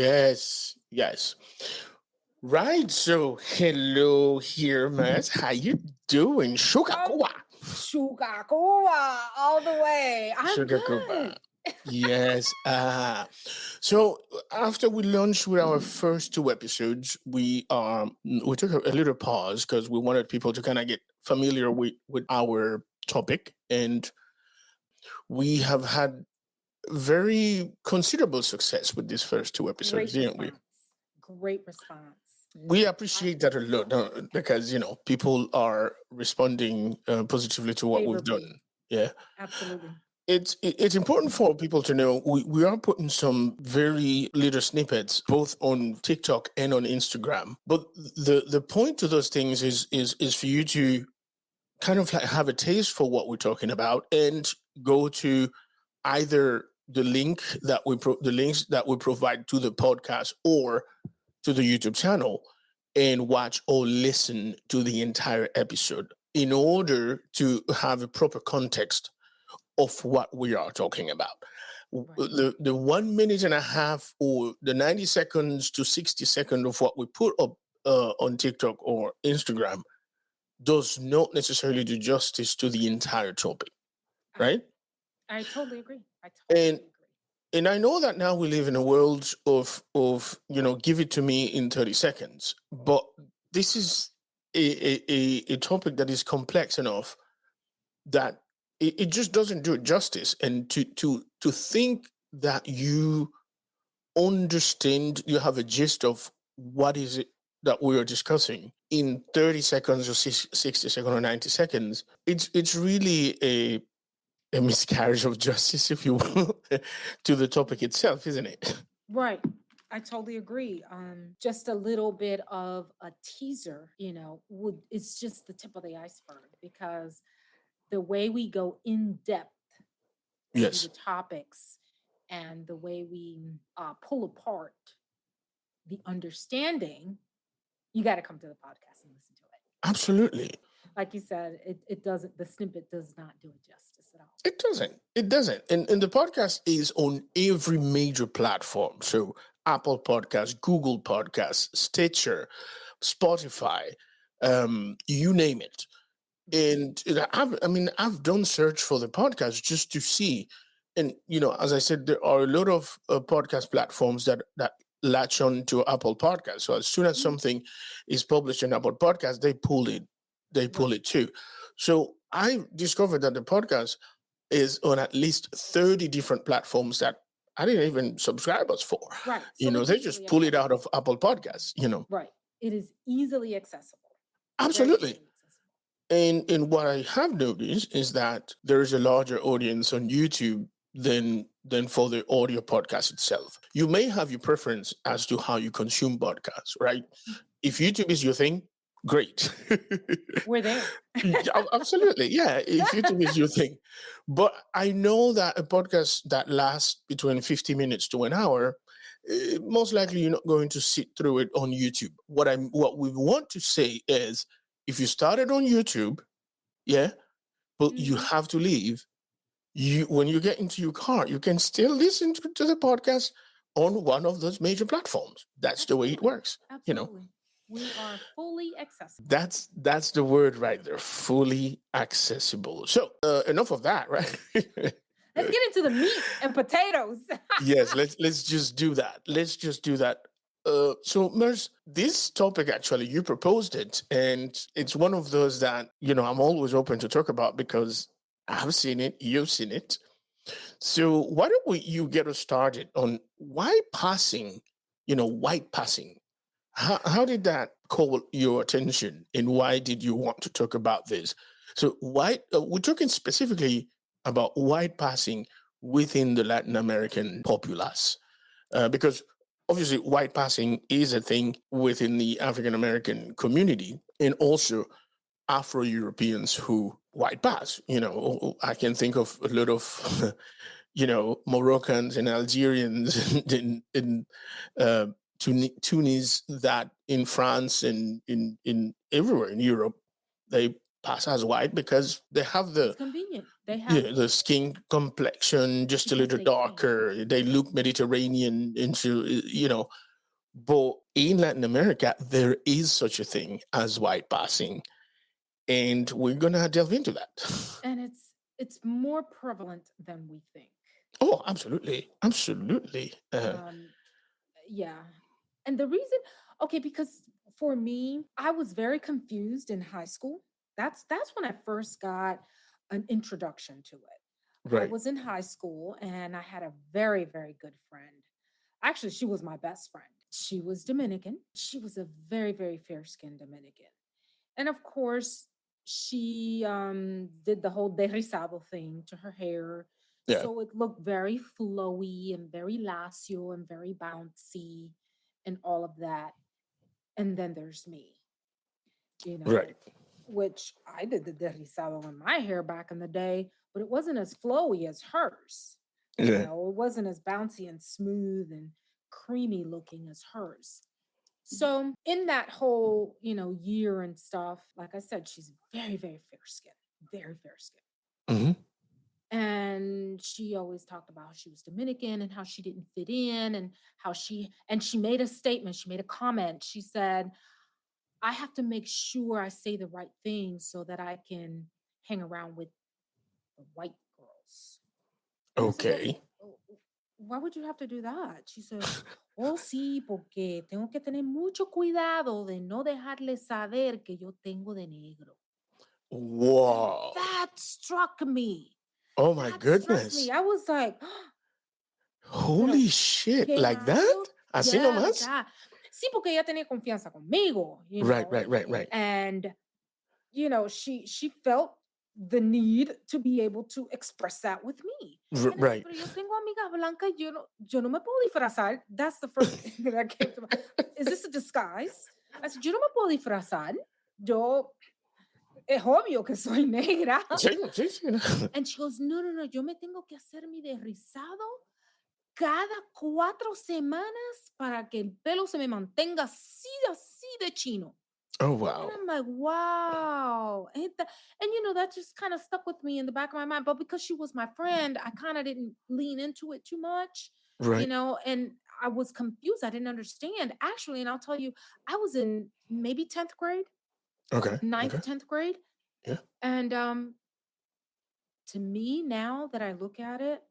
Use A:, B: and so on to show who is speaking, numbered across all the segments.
A: Yes, yes. Right. So, hello here, Matt. How you doing? Sugar
B: Oh,
A: Cuba.
B: Shugakuwa all the way. I'm
A: Sugar
B: good.
A: Cuba. Yes. So after we launched with our first two episodes, we took a little pause because we wanted people to kind of get familiar with our topic, and we have had very considerable success with these first two episodes,
B: Great
A: didn't we?
B: response. Great response.
A: We
B: I,
A: appreciate that a lot because people are responding positively to what we've
B: favorably.
A: done. Yeah,
B: Absolutely.
A: it's important for people to know we are putting some very little snippets both on TikTok and on Instagram. But the point to those things is for you to kind of like have a taste for what we're talking about and go to either the links that we provide to the podcast or to the YouTube channel and watch or listen to the entire episode in order to have a proper context of what we are talking about.
B: Right.
A: The 1 minute and a half or the 90 seconds to 60 seconds of what we put up on TikTok or Instagram does not necessarily do justice to the entire topic,
B: I,
A: right?
B: I totally agree. I
A: And
B: totally agree.
A: and I know that now we live in a world of give it to me in 30 seconds, but this is a topic that is complex enough that it just doesn't do it justice. And to think that you understand, you have a gist of what is it that we are discussing in 30 seconds or 60 seconds or 90 seconds, it's really a miscarriage of justice, if you will, to the topic itself, isn't it?
B: Right. I totally agree. Just a little bit of a teaser, would it's just the tip of the iceberg because the way we go in depth into the
A: Yes,
B: topics and the way we pull apart the understanding, you got to come to the podcast and listen to it.
A: absolutely.
B: Like you said, it doesn't, the snippet does not do it justice at all.
A: It doesn't. It doesn't. And the podcast is on every major platform. So Apple Podcasts, Google Podcasts, Stitcher, Spotify, you name it. And I've done search for the podcast just to see, and as I said, there are a lot of podcast platforms that latch on to Apple Podcasts. So as soon as
B: Mhm.
A: something is published in Apple Podcasts, they pull it. They pull
B: Right.
A: it too. So I discovered that the podcast is on at least 30 different platforms that I didn't even subscribe us for.
B: Right. So it's
A: They just
B: easily
A: pull it out
B: accessible.
A: of Apple Podcasts.
B: Right. It is easily accessible. Very
A: Absolutely.
B: easily accessible.
A: And what I have noticed is that there is a larger audience on YouTube than for the audio podcast itself. You may have your preference as to how you consume podcasts, right? If YouTube is your thing, great.
B: We're there.
A: Yeah, absolutely. Yeah, if YouTube is your thing. But I know that a podcast that lasts between 50 minutes to an hour, most likely you're not going to sit through it on YouTube. What we want to say is if you started on YouTube, yeah, but you
B: Mhm.
A: have to leave. When you get into your car, you can still listen to the podcast on one of those major platforms. That's the way it
B: Absolutely.
A: works.
B: Absolutely. We are fully accessible.
A: That's the word right there, fully accessible. So enough of that, right?
B: Let's get into the meat and potatoes.
A: Yes, let's just do that. Let's just do that. So Mers, this topic actually you proposed it, and it's one of those that I'm always open to talk about because I've seen it, you've seen it. So why don't you get us started on why passing, white passing? How did that call your attention, and why did you want to talk about this? So white, we're talking specifically about white passing within the Latin American populace, because obviously white passing is a thing within the African American community, and also Afro Europeans who white pass. I can think of a lot of Moroccans and Algerians in Tunis that in France and in everywhere in Europe they pass as white because they have
B: It's
A: the
B: convenient. They have
A: Yeah, the skin complexion just a
B: because
A: little
B: they can.
A: darker. They look Mediterranean into, but in Latin America, there is such a thing as white passing, and we're gonna delve into that.
B: And it's more prevalent than we think.
A: Oh, absolutely, absolutely.
B: Um, yeah. And the reason, okay, because for me, I was very confused in high school. That's when I first got an introduction to it. I
A: Right.
B: was in high school and I had a very, very good friend. Actually, she was my best friend. She was Dominican. She was a very, very fair skinned Dominican. And of course, she did the whole derrizado thing to her hair.
A: Yeah.
B: So it looked very flowy and very lacio and very bouncy and all of that. And then there's me, you know,
A: Right.
B: which I did the derrizado in my hair back in the day, but it wasn't as flowy as hers.
A: Yeah.
B: It wasn't as bouncy and smooth and creamy looking as hers. So in that whole, year and stuff, like I said, she's very, very fair skin, very fair skin.
A: Hmm.
B: And she always talked about how she was Dominican and how she didn't fit in and she made a statement, she made a comment. She said, I have to make sure I say the right thing so that I can hang around with the white girls. And I said, well,
A: Okay.
B: why would you have to do that? She said, oh, sí, porque tengo que tener mucho cuidado de no dejarle saber que yo tengo de negro. And
A: Wow.
B: that struck me.
A: Oh my
B: That struck me.
A: goodness.
B: I was like, pero
A: Holy shit.
B: ¿qué
A: Like that?
B: hago?
A: Así
B: Yeah, like
A: nomás?
B: that. Sí, porque ella tenía confianza conmigo,
A: Right, right, right, right.
B: and she felt the need to be able to express that with me. And I said,
A: Right.
B: pero yo tengo amigas blancas, yo no me puedo disfrazar. That's the first thing that came to mind. Is this a disguise? I said, yo no me puedo disfrazar. Yo, es obvio que soy negra.
A: Sí, sí, sí.
B: And she goes, no, no, no, yo me tengo que hacer mi derrizado cada 4 semanas para que el pelo se me mantenga así, así de chino.
A: Oh,
B: And
A: wow.
B: I'm like, wow. And that just kind of stuck with me in the back of my mind. But because she was my friend, I kind of didn't lean into it too much,
A: Right.
B: and I was confused. I didn't understand actually. And I'll tell you, I was in maybe 10th grade,
A: Okay.
B: ninth,
A: Okay.
B: 10th grade.
A: Yeah.
B: And to me, now that I look at it,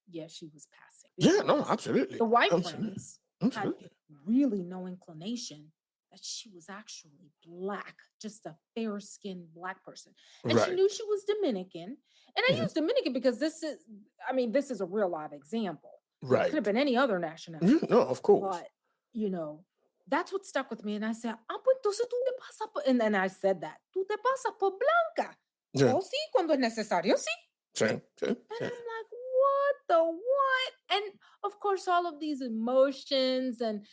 B: yeah, she was passing
A: Yeah, no,
B: because
A: absolutely.
B: the white
A: Absolutely.
B: friends had
A: Absolutely.
B: really no inclination that she was actually black, just a fair skinned black person. And she
A: Right.
B: knew she was Dominican. And I
A: Mhm.
B: use Dominican because this is a real live example. It could have
A: Right.
B: been any other
A: Yeah,
B: nationality.
A: no, of course.
B: But, you know, that's what stuck with me. And I said, pues entonces tú te pasas por, and then I said that, tú te pasas por blanca.
A: Yeah.
B: Oh, sí, cuando es necesario, sí.
A: Sí, sí,
B: And
A: sí.
B: I'm like, what the what? And of course, all of these emotions and,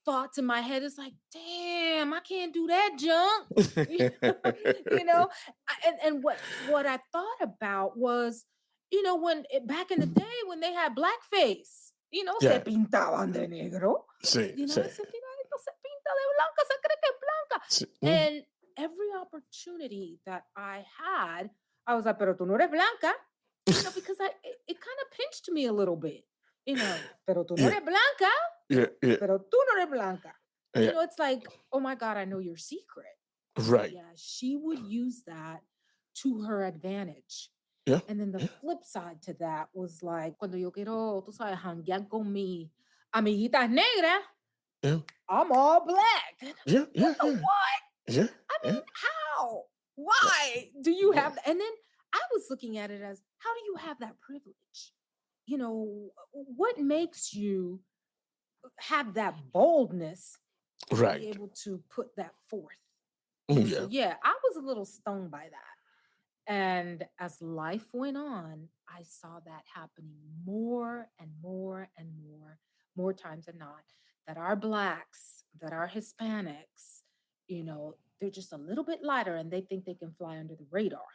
B: thoughts in my head is like, damn, I can't do that junk. you know, and what I thought about was, back in the day when they had blackface, se
A: Yeah.
B: pintaban de negro.
A: Sí, sí.
B: I said, mira, esto se pinta de blanca, se cree que es blanca.
A: Sí.
B: And every opportunity that I had, I was like, pero tú no eres blanca, because it kind of pinched me a little bit, pero tú no
A: Yeah.
B: eres blanca,
A: Yeah. Yeah.
B: pero tú no eres blanca.
A: Yeah.
B: It's like, oh my God, I know your secret. So
A: Right.
B: yeah, she would use that to her advantage.
A: Yeah.
B: And then the
A: Yeah.
B: flip side to that was like, cuando yo quiero, tú sabes, janguear con mi amiguitas negras,
A: Yeah.
B: I'm all black. And I'm
A: Yeah.
B: like, what
A: Yeah.
B: the
A: Yeah.
B: what?
A: Yeah.
B: I
A: Yeah.
B: mean, how? Why do you have that? And then I was looking at it as, how do you have that privilege? What makes you have that boldness to be
A: Right.
B: able to put that forth? So
A: Yeah.
B: yeah, I was a little stung by that. And as life went on, I saw that happening more and more and more times than not. That our blacks, that our Hispanics, they're just a little bit lighter and they think they can fly under the radar.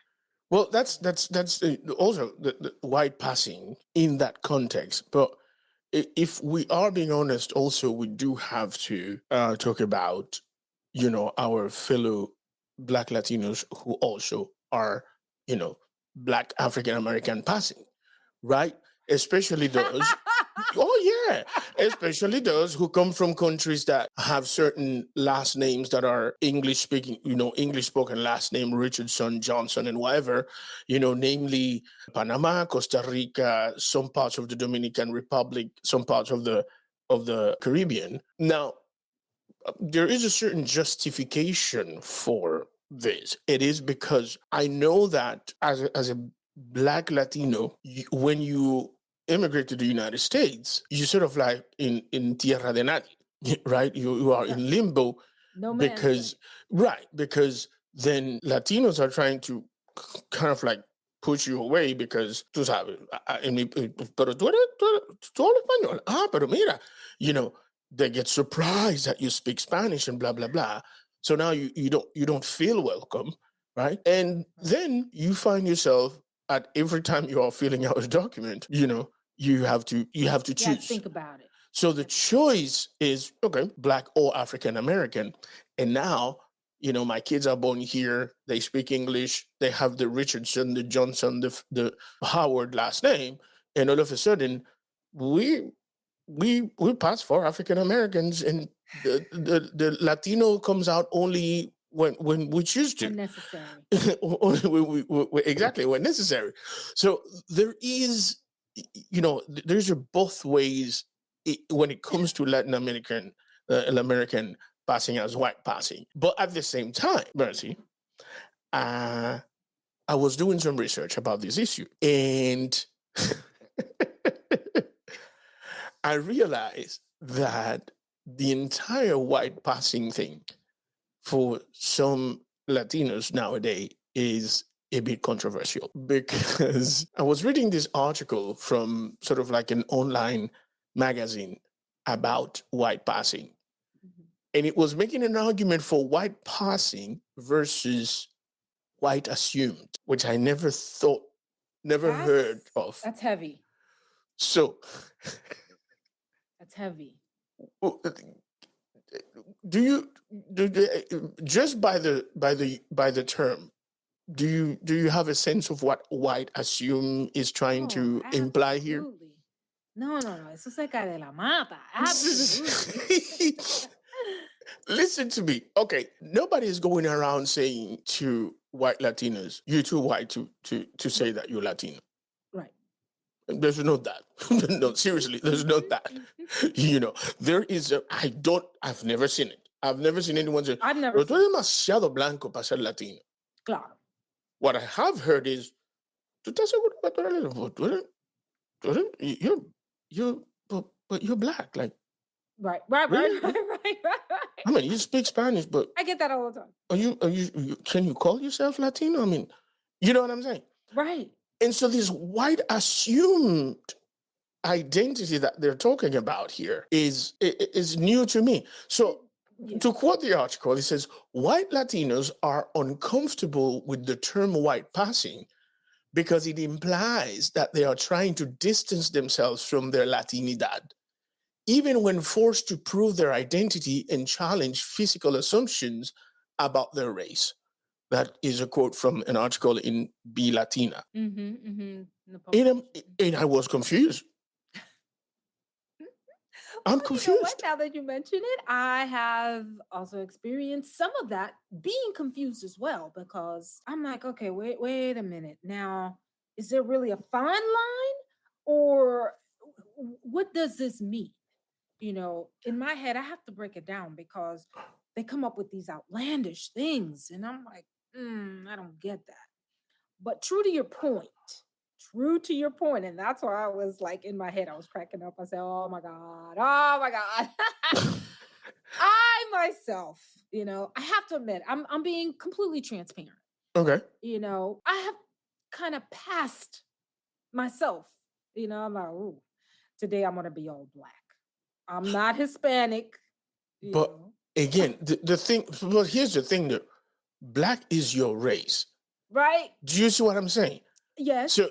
A: Well, that's also the white passing in that context. But if we are being honest, also we do have to talk about our fellow Black Latinos who also are you know Black African American passing, right? Especially those. Oh yeah, especially those who come from countries that have certain last names that are English speaking, English spoken last name, Richardson, Johnson, and whatever, namely Panama, Costa Rica, some parts of the Dominican Republic, some parts of the Caribbean. Now, there is a certain justification for this. It is because I know that as a Black Latino, when you immigrate to the United States, you sort of like in tierra de nadie, right? You are
B: Yeah.
A: in limbo
B: No man's land.
A: because, right, because then Latinos are trying to kind of like push you away because tú sabes, pero tú hablas español. Ah, pero mira, you know, they get surprised that you speak Spanish and blah blah blah. So now you don't feel welcome, right? And
B: Right.
A: then you find yourself at every time you are filling out a document, you have to
B: You have to
A: choose.
B: think about it.
A: So the choice is okay, Black or African American. And now, my kids are born here. They speak English. They have the Richardson, the Johnson, the Howard last name, and all of a sudden, we we pass for African Americans, and the Latino comes out only when we choose to.
B: When necessary.
A: Exactly when necessary. So there is, there's a both ways when it comes to American passing as white passing. But at the same time, Mercy, uh, I was doing some research about this issue, and I realized that the entire white passing thing for some Latinos nowadays is a bit controversial because I was reading this article from sort of like an online magazine about white passing.
B: Mhm.
A: And it was making an argument for white passing versus white assumed, which I never heard
B: That's
A: of.
B: that's heavy.
A: So,
B: That's heavy.
A: do you just by the term, do you have a sense of what white assume is trying
B: Oh,
A: to imply here?
B: absolutely. No, no, no. Eso se cae de la mata. Absolutely.
A: Listen to me. Okay, nobody is going around saying to white Latinos, "You're too white to say that you're Latino."
B: Right.
A: There's no that. No, seriously, there's no that. There is I've never seen it. I've never seen anyone say,
B: I've never
A: "Pero tú
B: seen
A: eres
B: it.
A: demasiado blanco para ser Latino."
B: Claro.
A: What I have heard is, ¿tú estás seguro que but you're black. Like,
B: Right, right, right,
A: really?
B: right, right, right,
A: I
B: right.
A: mean, you speak Spanish, but
B: I get that all the time.
A: can you call yourself Latino? I mean, you know what I'm saying?
B: Right.
A: And so this white assumed identity that they're talking about here is new to me. So
B: Yeah.
A: to quote the article, it says white Latinos are uncomfortable with the term white passing because it implies that they are trying to distance themselves from their Latinidad, even when forced to prove their identity and challenge physical assumptions about their race. That is a quote from an article in Be Latina.
B: Mm-hmm. Mm-hmm. The
A: And, I'm-
B: publication.
A: and I was confused. I'm
B: Well, you know what?
A: confused.
B: Now that you mention it, I have also experienced some of that being confused as well because I'm like, okay, wait a minute. Now, is there really a fine line or what does this mean? In my head, I have to break it down because they come up with these outlandish things. And I'm like, I don't get that. But true to your point, and that's why I was like in my head, I was cracking up. I said, oh my God. I myself, I have to admit, I'm being completely transparent.
A: Okay.
B: I have kind of passed myself. I'm like, ooh, today I'm gonna be all black. I'm not Hispanic, you
A: But
B: know.
A: again, the thing, well, here's the thing that black is your race.
B: Right?
A: Do you see what I'm saying?
B: Yes.
A: So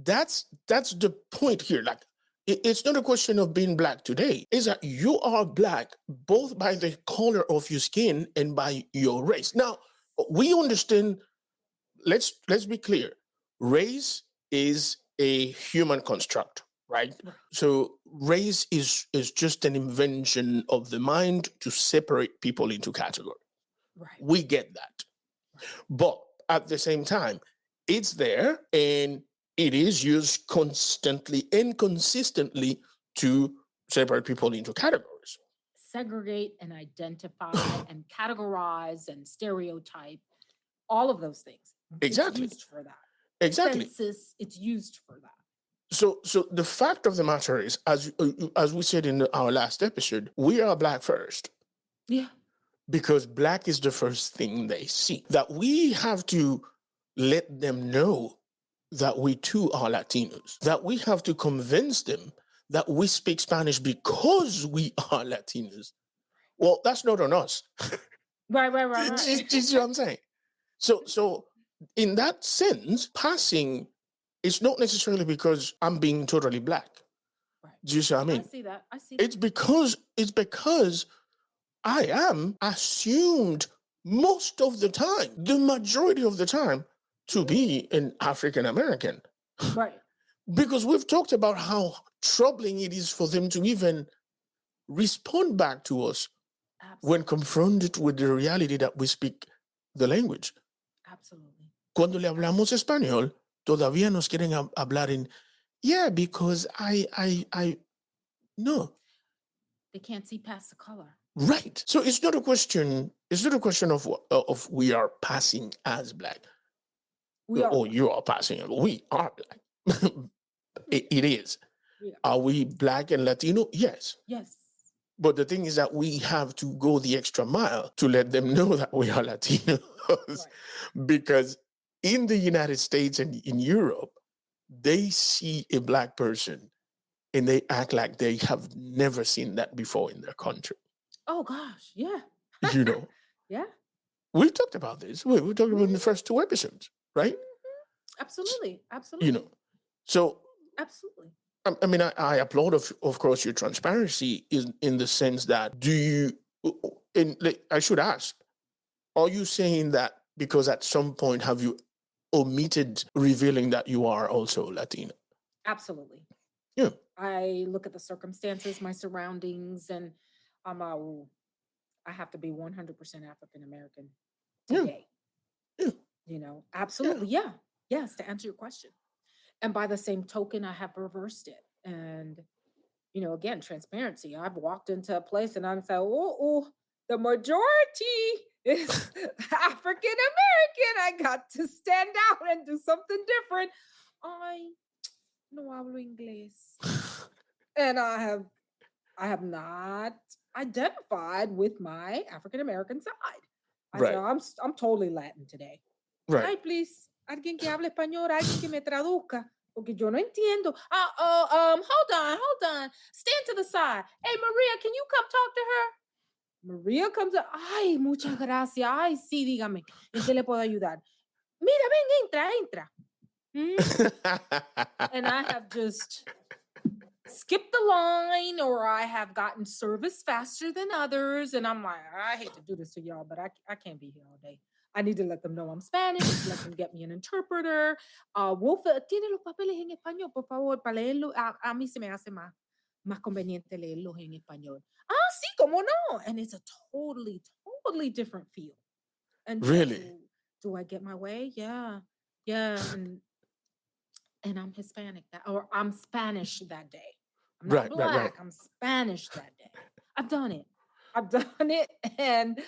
A: that's the point here. Like, it's not a question of being black today. It's that you are black both by the color of your skin and by your race. Now, we understand let's be clear. Race is a human construct, right?
B: Right.
A: So race is just an invention of the mind to separate people into categories.
B: Right.
A: We get that.
B: Right.
A: But at the same time, it's there and it is used constantly and consistently to separate people into categories.
B: Segregate and identify and categorize and stereotype, all of those things. It's
A: Exactly.
B: used for that.
A: Exactly.
B: Census, it's used for that.
A: So the fact of the matter is, as we said in our last episode, we are black first
B: Yeah.
A: because black is the first thing they see. That we have to let them know that we too are Latinos. That we have to convince them that we speak Spanish because we are Latinos. Well, that's not on us.
B: Right, right,
A: Do
B: right,
A: you see what
B: right.
A: I'm saying? So in that sense, passing is not necessarily because I'm being totally black.
B: Right.
A: Do you see what I
B: I
A: mean?
B: see that. I see that.
A: It's because I am assumed most of the time, the majority of the time, to be an African American.
B: Right.
A: Because we've talked about how troubling it is for them to even respond back to us when
B: Absolutely.
A: confronted with the reality that we speak the language.
B: Absolutely.
A: Cuando le hablamos español, todavía nos quieren hablar en, yeah, because no.
B: They can't see past the color.
A: Right. So it's not a question. It's not a question of we are passing as black
B: We are
A: or
B: black.
A: you are passing. We are black. It is.
B: We are.
A: Are we black and Latino? Yes.
B: Yes.
A: But the thing is that we have to go the extra mile to let them know that we are Latinos,
B: Right.
A: because in the United States and in Europe, they see a black person and they act like they have never seen that before in their country.
B: Oh gosh. Yeah.
A: You know,
B: Yeah.
A: we talked about this. We talked about in the
B: Mhm,
A: first two episodes, right?
B: mhm. Absolutely.
A: You know,
B: Absolutely.
A: so
B: Absolutely.
A: I mean, I applaud, of course, your transparency in the sense that do you, and I should ask, are you saying that because at some point have you omitted revealing that you are also Latina?
B: Absolutely.
A: Yeah,
B: I look at the circumstances, my surroundings, and I'm I have to be 100% African American
A: yeah,
B: today.
A: yeah, yeah.
B: Absolutely. Yeah. Yes, to answer your question. And by the same token, I have reversed it. And, again, transparency. I've walked into a place and I'm saying, oh, the majority is African American. I got to stand out and do something different. I no hablo inglés. And I have not identified with my African American side. I said,
A: Right,
B: I'm totally Latin today.
A: right.
B: Ay, please, alguien que hable español, alguien que me traduzca, porque yo no entiendo. Hold on. Stand to the side. Hey, Maria, can you come talk to her? Maria comes up. Ay, muchas gracias. Ay, sí, dígame. ¿En qué le puedo ayudar? Mira, ven, entra. And I have just skipped the line, or I have gotten service faster than others. And I'm like, I hate to do this to y'all, but I can't be here all day. I need to let them know I'm Spanish, let them get me an interpreter. Wolf, tiene los papeles en español, por favor, para leerlo. A mí se me hace más conveniente leerlos en español. Ah, sí, cómo no. And it's a totally, totally different feel. And so,
A: Really?
B: do I get my way? Yeah. Yeah. And I'm Hispanic or I'm Spanish that day. I'm not
A: Right, right, right.
B: black, I'm Spanish that day. I've done it. I've done it. And,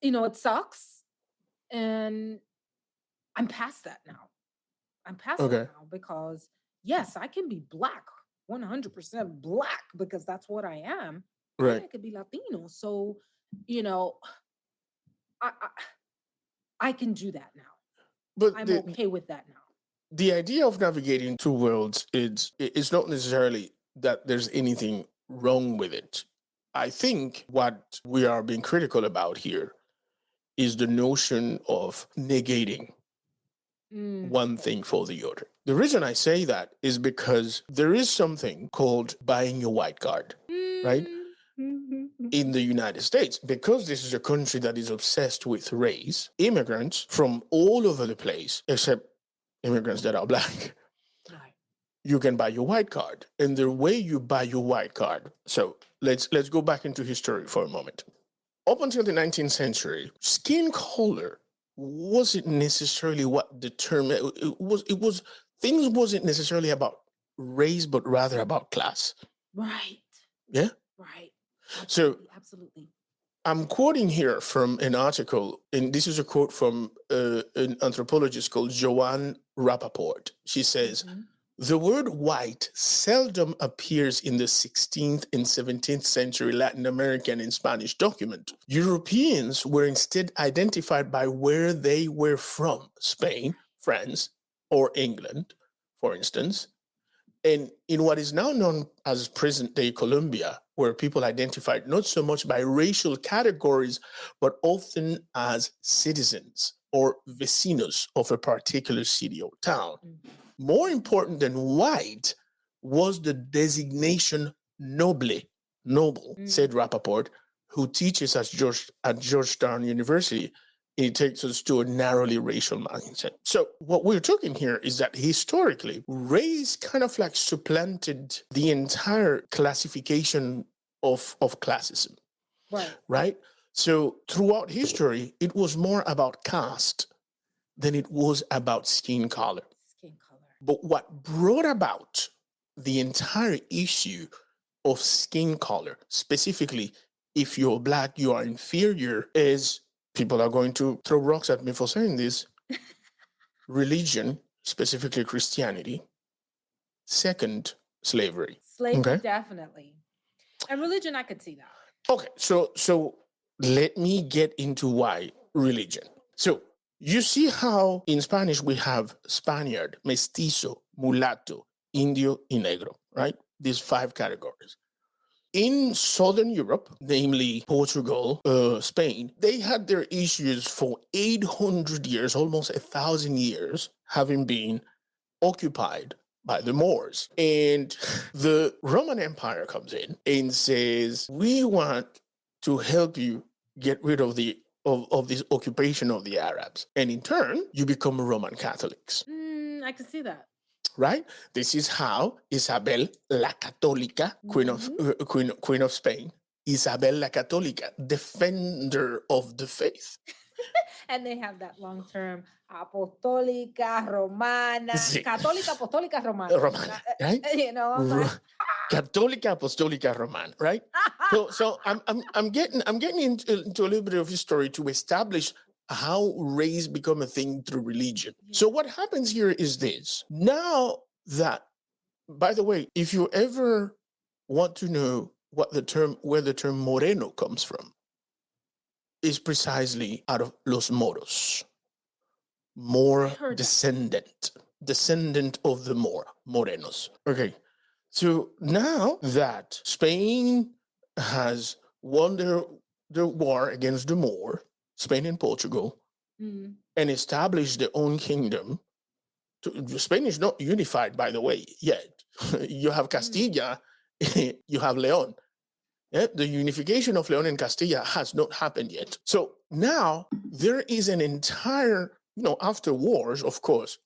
B: it sucks. And I'm past that now. I'm past that
A: Okay,
B: now because, yes, I can be black, 100% black, because that's what I am. And
A: right.
B: I could be Latino. So, you know, I, I, I can do that now.
A: But
B: I'm okay with that now.
A: the idea of navigating two worlds is it's not necessarily that there's anything wrong with it. I think what we are being critical about here is the notion of negating
B: Mm,
A: one thing for the other. The reason I say that is because there is something called buying your white card, right?
B: mm,
A: in the United States, because this is a country that is obsessed with race, immigrants from all over the place, except immigrants that are black,
B: Right.
A: you can buy your white card. And the way you buy your white card, so let's go back into history for a moment. Up until the 19th century, skin color wasn't necessarily what determined it was things wasn't necessarily about race, but rather about class.
B: Right.
A: Yeah.
B: Right.
A: So
B: Absolutely. Absolutely.
A: I'm quoting here from an article, and this is a quote from an anthropologist called Joanne Rappaport. She says,
B: Hmm.
A: the word white seldom appears in the 16th and 17th century Latin American and Spanish document. Europeans were instead identified by where they were from, Spain, France, or England, for instance. And in what is now known as present day Colombia, where people identified not so much by racial categories, but often as citizens or vecinos of a particular city or town. More important than white was the designation noble, noble, said
B: Mm.
A: Rappaport, who teaches at Georgetown University. It takes us to a narrowly racial mindset. So, what we're talking here is that historically, race kind of like supplanted the entire classification of classism,
B: Right.
A: right? So, throughout history, it was more about caste than it was about skin color.
B: Skin color.
A: But what brought about the entire issue of skin color, specifically, if you're black, you are inferior, is people are going to throw rocks at me for saying this religion, specifically Christianity. Second, slavery.
B: Slavery,
A: Okay.
B: definitely. And religion, I could see that.
A: Okay. So let me get into why religion. So you see how in Spanish we have Spaniard, mestizo, mulatto, indio, y negro, right? These 5 categories. In Southern Europe, namely Portugal, Spain, they had their issues for 800 years, almost 1,000 years, having been occupied by the Moors. And the Roman Empire comes in and says, we want to help you get rid of of this occupation of the Arabs. And in turn, you become Roman Catholics.
B: I can see that.
A: Right? This is how Isabel la Católica, Queen of Spain, Isabel la Católica, defender of the faith.
B: And they have that long term apostolica romana,
A: Sí.
B: católica apostolica romana.
A: Romana, right?
B: You know, I'm like,
A: Católica Apostólica Romana, right? So I'm getting into a little bit of history to establish how race become a thing through religion.
B: Yeah.
A: So what happens here is this. Now that, by the way, if you ever want to know where the term moreno comes from, is precisely out of los moros. More descendant of the morenos. Okay. So now that Spain has won their war against the Moor, Spain and Portugal, and established their own kingdom. Spain is not unified, by the way, yet. You have Castilla, you have Leon. Yeah, the unification of Leon and Castilla has not happened yet. So now there is an entire, after wars, of course,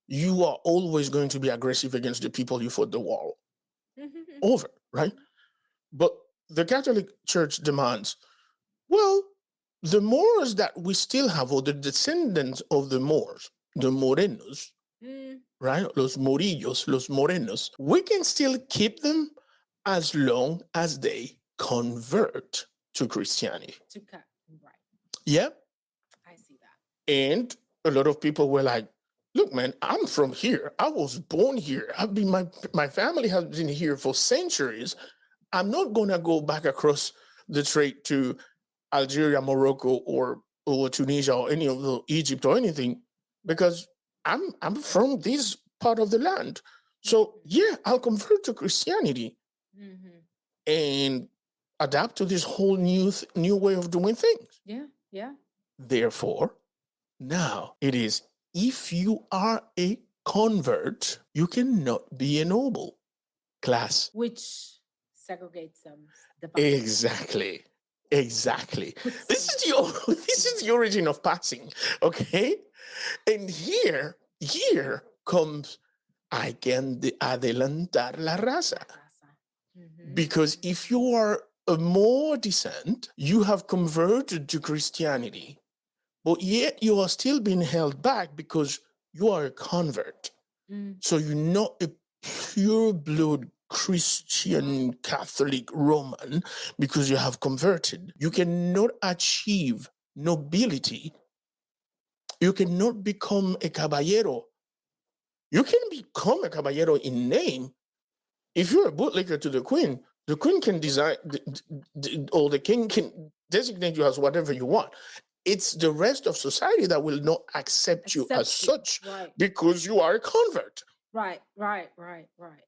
A: you are always going to be aggressive against the people you fought the war over, right? But the Catholic Church demands, well, the Moors that we still have, or the descendants of the Moors, the Morenos, right? Los Morillos, los Morenos, we can still keep them as long as they convert to Christianity.
B: Right.
A: Yeah.
B: I see that.
A: And a lot of people were like, look, man, I'm from here. I was born here. My family has been here for centuries. I'm not gonna go back across the strait to Algeria, Morocco, or Tunisia, or any of the Egypt or anything, because I'm from this part of the land. So yeah, I'll convert to Christianity and adapt to this whole new way of doing things.
B: Yeah, yeah.
A: Therefore, now it is, if you are a convert, you cannot be a noble class.
B: Which segregates them, divides them,
A: Exactly. Exactly.
B: puts
A: This
B: them.
A: is the this is the origin of passing. Okay. And here comes I can adelantar la raza.
B: La raza. Mm-hmm.
A: Because if you are a more descent, you have converted to Christianity, but yet you are still being held back because you are a convert.
B: Mm.
A: So you're not a pure blood
B: Right.
A: Christian Catholic Roman because you have converted. You cannot achieve nobility. You cannot become a caballero. You can become a caballero in name. If you're a bootlegger to the queen can design, or the king can designate you as whatever you want. It's the rest of society that will not accept you as
B: Accept you.
A: such
B: Right.
A: because you are a convert.
B: Right. Right. Right. Right.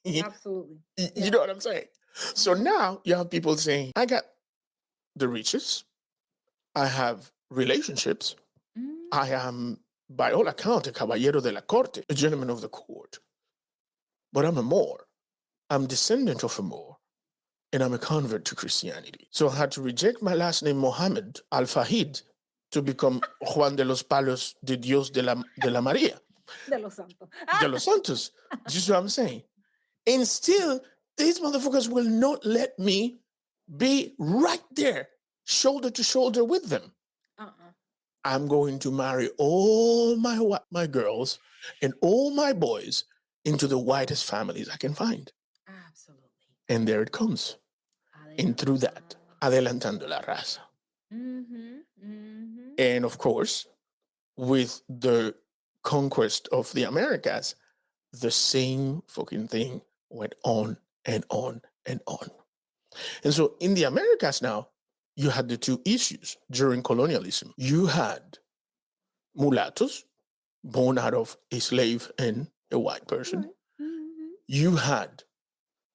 A: You
B: Absolutely.
A: know
B: Yeah.
A: what I'm saying? So now you have people saying, I got the riches, I have relationships,
B: Mm.
A: I am, by all account, a caballero de la corte, a gentleman of the court, but I'm a Moor. I'm descendant of a Moor, and I'm a convert to Christianity. So I had to reject my last name, Mohammed Al Fahid, to become Juan de los Palos de Dios de la María,
B: De los santos.
A: de los Santos. Do you see what I'm saying? And still, these motherfuckers will not let me be right there, shoulder to shoulder with them.
B: Uh-uh.
A: I'm going to marry all my girls and all my boys into the whitest families I can find.
B: Absolutely.
A: And there it comes. And through that,
B: Adelantando.
A: adelantando la raza.
B: Mm-hmm. Mm-hmm.
A: And of course, with the conquest of the Americas, the same fucking thing went on and on and on. And so in the Americas now, you had the two issues during colonialism. You had mulattoes, born out of a slave and a white person.
B: Right. Mm-hmm.
A: You had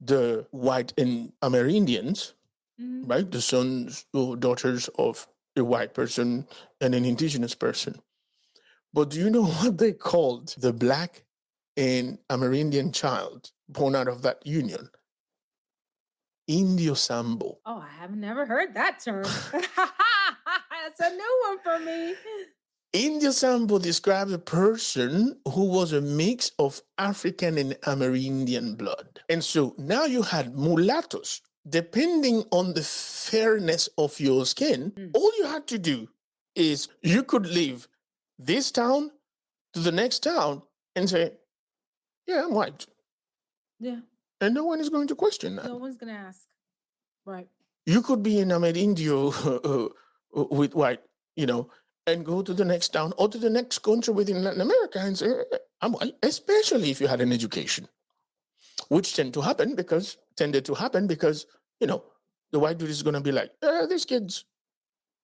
A: the white and Amerindians,
B: Mm-hmm.
A: right? The sons or daughters of a white person and an indigenous person. But do you know what they called the black and Amerindian child born out of that union? Indio Sambo.
B: Oh, I have never heard that term. That's a new one for me.
A: Indio Sambo describes a person who was a mix of African and Amerindian blood. And so now you had mulattoes. Depending on the fairness of your skin, all you had to do is you could leave this town to the next town and say, yeah, I'm white.
B: Yeah.
A: And no one is going to question that.
B: No one's gonna ask. Right.
A: You could be an Amerindio with white, and go to the next town or to the next country within Latin America and say, I'm white, especially if you had an education, which tended to happen because, the white dude is going to be like, these kids,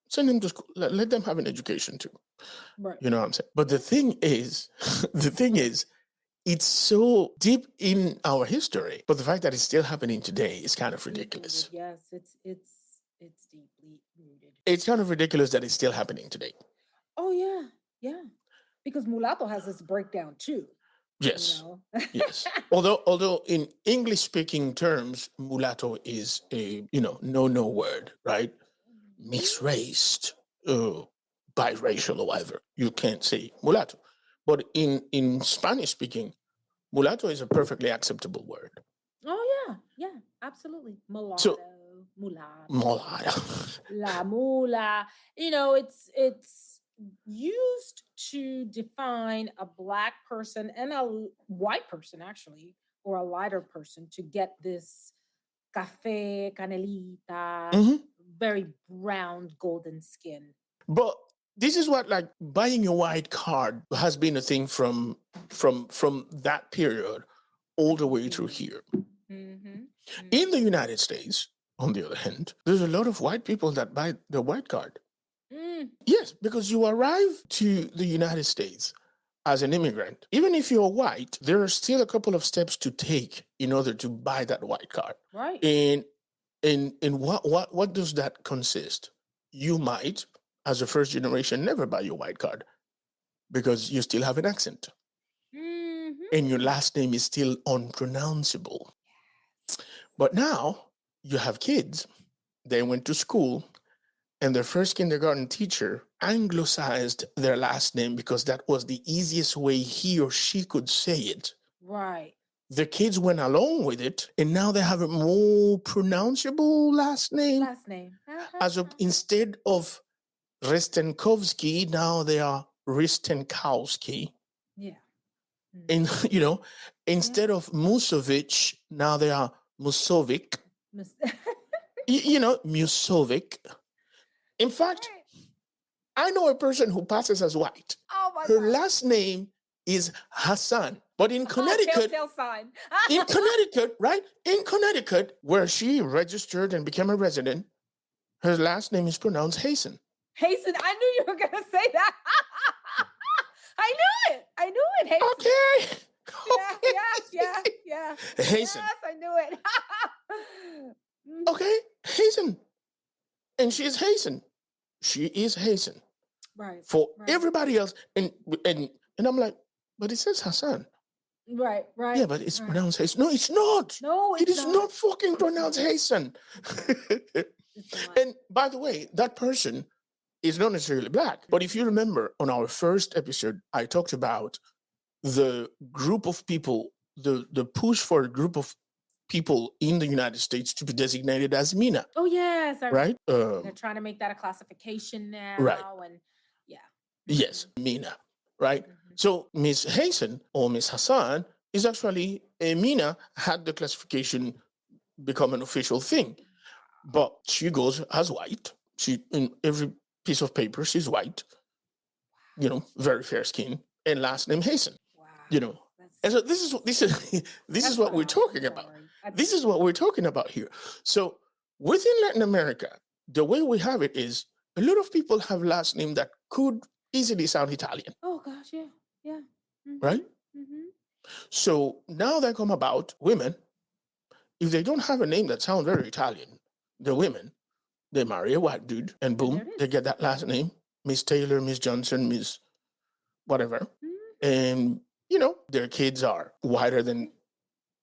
A: send them to school, let them have an education too.
B: Right.
A: You know what I'm saying? But the thing is, it's so deep in our history, but the fact that it's still happening today is kind of ridiculous.
B: Deep-rooted. Yes, it's deeply rooted.
A: It's kind of ridiculous that it's still happening today.
B: Oh yeah, yeah. Because mulatto has this breakdown too.
A: Yes.
B: You know?
A: Yes. Although in English speaking terms, mulatto is a, no word, right? Mixed raced, biracial or whatever. You can't say mulatto. But in Spanish speaking, mulatto is a perfectly acceptable word.
B: Oh yeah, yeah, absolutely.
A: So
B: Mulatto,
A: mulatto.
B: la mula. It's used to define a black person and a white person actually, or a lighter person to get this cafe canelita,
A: Mhm.
B: very brown golden skin.
A: But this is what, like, buying a white card has been a thing from that period all the way through here.
B: Mm-hmm.
A: In the United States, on the other hand, there's a lot of white people that buy the white card.
B: Mm.
A: Yes, because you arrive to the United States as an immigrant. Even if you're white, there are still a couple of steps to take in order to buy that white card.
B: Right.
A: And what does that consist? You might, as a first generation, never buy your white card because you still have an accent.
B: Mm-hmm.
A: And your last name is still unpronounceable. But now you have kids. They went to school, and their first kindergarten teacher anglicized their last name because that was the easiest way he or she could say it.
B: Right.
A: The kids went along with it, and now they have a more pronounceable last name.
B: Last name.
A: As of instead of Restenkovsky, now they are Ristenkowski.
B: Yeah.
A: And instead of Musovic, now they are Musovic. Musovic. In fact, I know a person who passes as white.
B: Oh my
A: Her
B: God.
A: last name is Hassan. But in Connecticut,
B: Telltale sign.
A: in Connecticut, right? In Connecticut, where she registered and became a resident, her last name is pronounced Hasten.
B: Hasten. I knew you were going to say that. I knew it. I knew it. Hasten.
A: Okay.
B: Yeah.
A: Hasten.
B: Yes, I knew it.
A: Okay, Hasten. And she is Hasten. She is Hasten.
B: Right.
A: For everybody else. And I'm like, but it says Hassan.
B: Right.
A: Yeah, but it's pronounced Hasten. No, it's not.
B: No,
A: it is not fucking pronounced Hasten. And by the way, that person is not necessarily black. But if you remember on our first episode, I talked about the group of people, the push for a group of people in the United States to be designated as MENA.
B: Oh, yes.
A: Right?
B: They're trying to make that a classification now.
A: Right.
B: And yeah.
A: Yes, MENA. Right? So Miss Hasten or Miss Hassan is actually a MENA had the classification become an official thing. But she goes as white. She in every piece of paper, she's white. Very fair skin. And last name Hasten.
B: Wow.
A: And so this is what we're talking about. This is what we're talking about here. So within Latin America, the way we have it is a lot of people have last name that could easily sound Italian.
B: Oh gosh, yeah.
A: Right? So now they come about women. If they don't have a name that sounds very Italian, the women, they marry a white dude, and boom, they get that last name. Miss Taylor, Miss Johnson, Miss whatever. And their kids are whiter than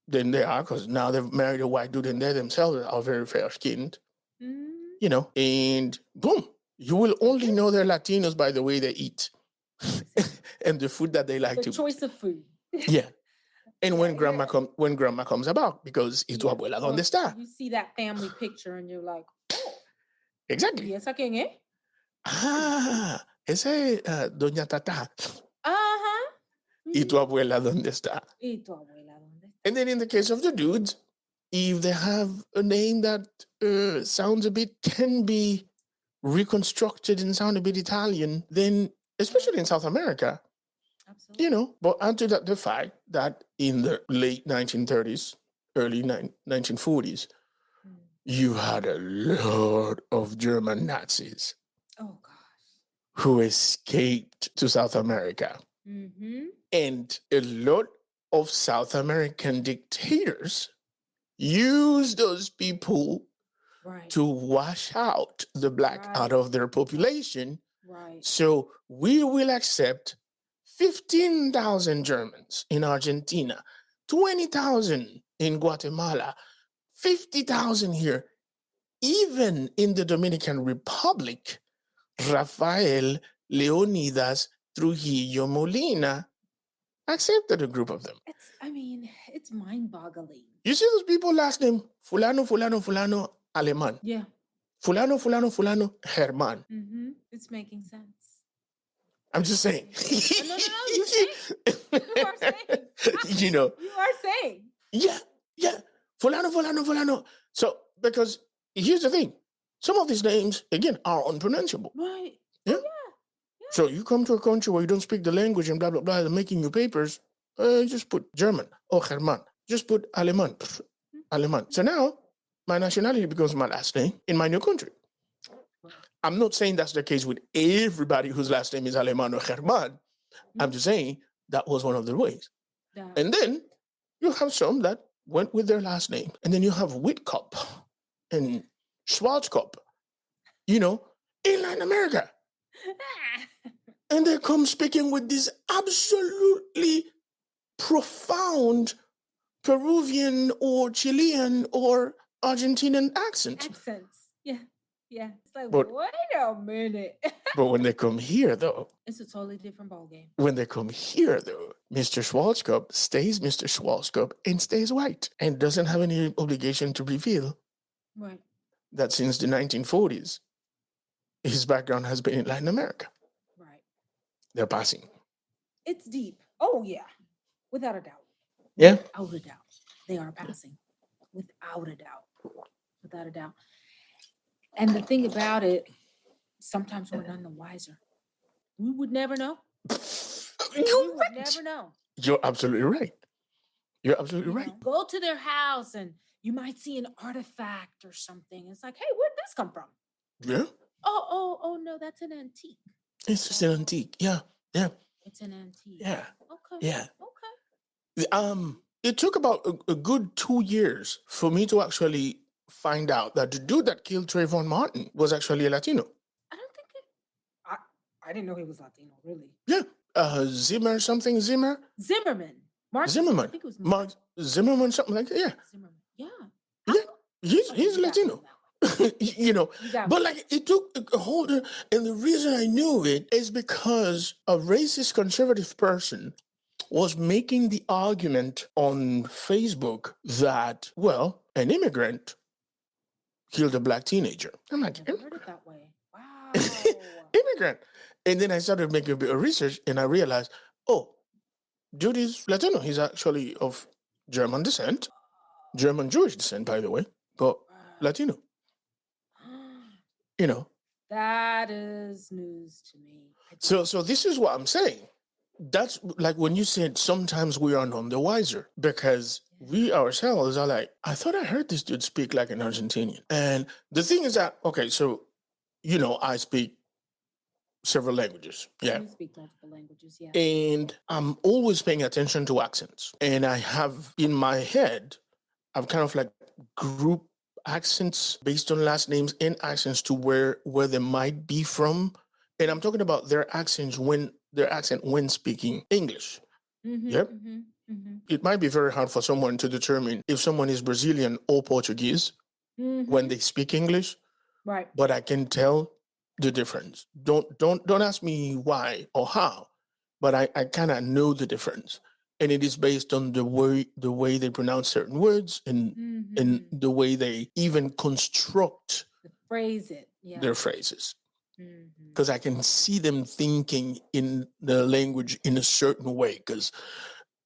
A: they are because now they've married a white dude and they themselves are very fair skinned. And boom, you will only know they're Latinos by the way they eat and the food that they like to eat.
B: The choice of food.
A: Yeah. And when grandma comes about, because ¿y tu abuela dónde está?
B: You see that family picture and you're like, oh.
A: Exactly.
B: ¿Y esa quién es?
A: Esa es Doña Tata. ¿Y tu abuela dónde está?
B: ¿Y tu abuela dónde está?
A: And then in the case of the dudes, if they have a name that sounds can be reconstructed and sound a bit Italian, then especially in South America,
B: absolutely.
A: But add to that the fact that in the late 1930s, early 1940s, you had a lot of German Nazis.
B: Oh gosh.
A: Who escaped to South America. And a lot of South American dictators use those people to wash out the black out of their population.
B: Right.
A: So we will accept 15,000 Germans in Argentina, 20,000 in Guatemala, 50,000 here. Even in the Dominican Republic, Rafael Leonidas Trujillo Molina accepted a group of them.
B: It's mind-boggling.
A: You see those people last name Fulano, Fulano, Fulano, Alemán.
B: Yeah.
A: Fulano, Fulano, Fulano, Germán.
B: It's making sense.
A: I'm just saying.
B: No, you're saying. You are saying. You are saying.
A: Yeah. Fulano, Fulano, Fulano. So, because here's the thing. Some of these names, again, are unpronounceable.
B: Right.
A: Yeah?
B: Oh, yeah.
A: So you come to a country where you don't speak the language and blah, blah, blah, they're making you papers, just put German or German. Just put Alemán. Alemán. So now, my nationality becomes my last name in my new country. I'm not saying that's the case with everybody whose last name is Alemán or Germán. I'm just saying that was one of the ways.
B: Yeah.
A: And then you have some that went with their last name. And then you have Whitkop and Schwarzkopf, in Latin America. And they come speaking with this absolutely profound Peruvian or Chilean or Argentinian accent.
B: Accents. Yeah. Yeah. It's like,
A: But
B: wait a minute.
A: but when they come here though,
B: It's a totally different ballgame.
A: Mr. Schwarzkopf stays Mr. Schwarzkopf and stays white and doesn't have any obligation to reveal
B: Right.
A: that since the 1940s, his background has been in Latin America.
B: Right.
A: They're passing.
B: It's deep. Oh yeah. Without a doubt.
A: Yeah.
B: Without a doubt. They are passing. Without a doubt. Without a doubt. And the thing about it, sometimes we're none the wiser. We would never know. We would never know.
A: You're absolutely right. You're absolutely
B: You
A: right.
B: know, go to their house and you might see an artifact or something. It's like, hey, where'd this come from?
A: Yeah.
B: Oh, no, that's an antique.
A: It's just an antique. Yeah. Yeah.
B: It's an antique.
A: Yeah.
B: Okay.
A: Yeah.
B: Okay.
A: It took about a good 2 years for me to actually find out that the dude that killed Trayvon Martin was actually a Latino.
B: I don't think it. I didn't know he was Latino, really.
A: Yeah. Zimmer something, Zimmer?
B: Zimmerman. Mark
A: Zimmerman.
B: I think it was
A: Mark Zimmerman, something like that. Yeah.
B: Zimmerman. Yeah.
A: Yeah. He's
B: Okay,
A: he's
B: you got me
A: Latino.
B: on that one.
A: You know.
B: You got
A: But
B: me.
A: like it took a whole and the reason I knew it is because a racist conservative person was making the argument on Facebook that, well, an immigrant killed a black teenager. I'm like,
B: Never heard it that way. Wow.
A: immigrant. And then I started making a bit of research and I realized, oh, dude is Latino. He's actually of German descent, German Jewish descent, by the way, but Latino. You know.
B: That is news to me.
A: So this is what I'm saying. That's like when you said sometimes we are none the wiser because we ourselves are like, I thought I heard this dude speak like an Argentinian. And the thing is that, okay, so, I speak several languages. Yeah.
B: You speak multiple languages, yeah.
A: And I'm always paying attention to accents. And I have in my head, I've kind of like group accents based on last names and accents to where they might be from. And I'm talking about their accent when speaking English. Yep. It might be very hard for someone to determine if someone is Brazilian or Portuguese when they speak English.
B: Right.
A: But I can tell the difference. Don't ask me why or how, but I kind of know the difference. And it is based on the way they pronounce certain words and the way they even construct their phrases. Because I can see them thinking in the language in a certain way. Because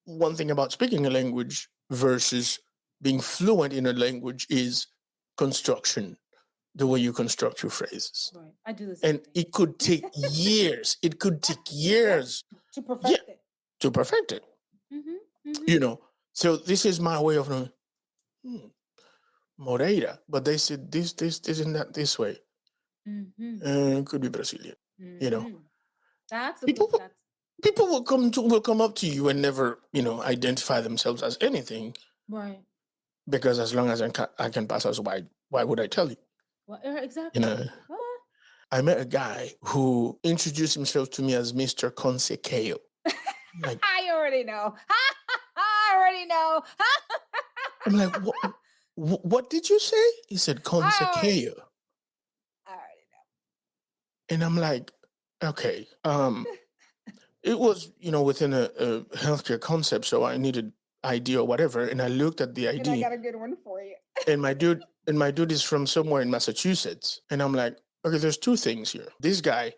A: one thing about speaking a language versus being fluent in a language is construction, the way you construct your phrases.
B: Right. I do the same
A: And
B: thing.
A: it could take years. It could take years
B: to perfect it.
A: To perfect it. So this is my way of knowing Moreira, but they said this and that this way. It could be Brazilian.
B: That's
A: people will come up to you and never identify themselves as anything,
B: right?
A: Because as long as I can pass as white, why would I tell you?
B: Well, exactly.
A: I met a guy who introduced himself to me as Mr. Consecao.
B: Like, I already know. I already know.
A: I'm like, what did you say? He said Consecao.
B: I already know.
A: And I'm like, okay. It was, within a healthcare concept, so I needed ID or whatever, and I looked at the ID.
B: And I got a good one for you.
A: and my dude is from somewhere in Massachusetts, and I'm like, okay, there's two things here. This guy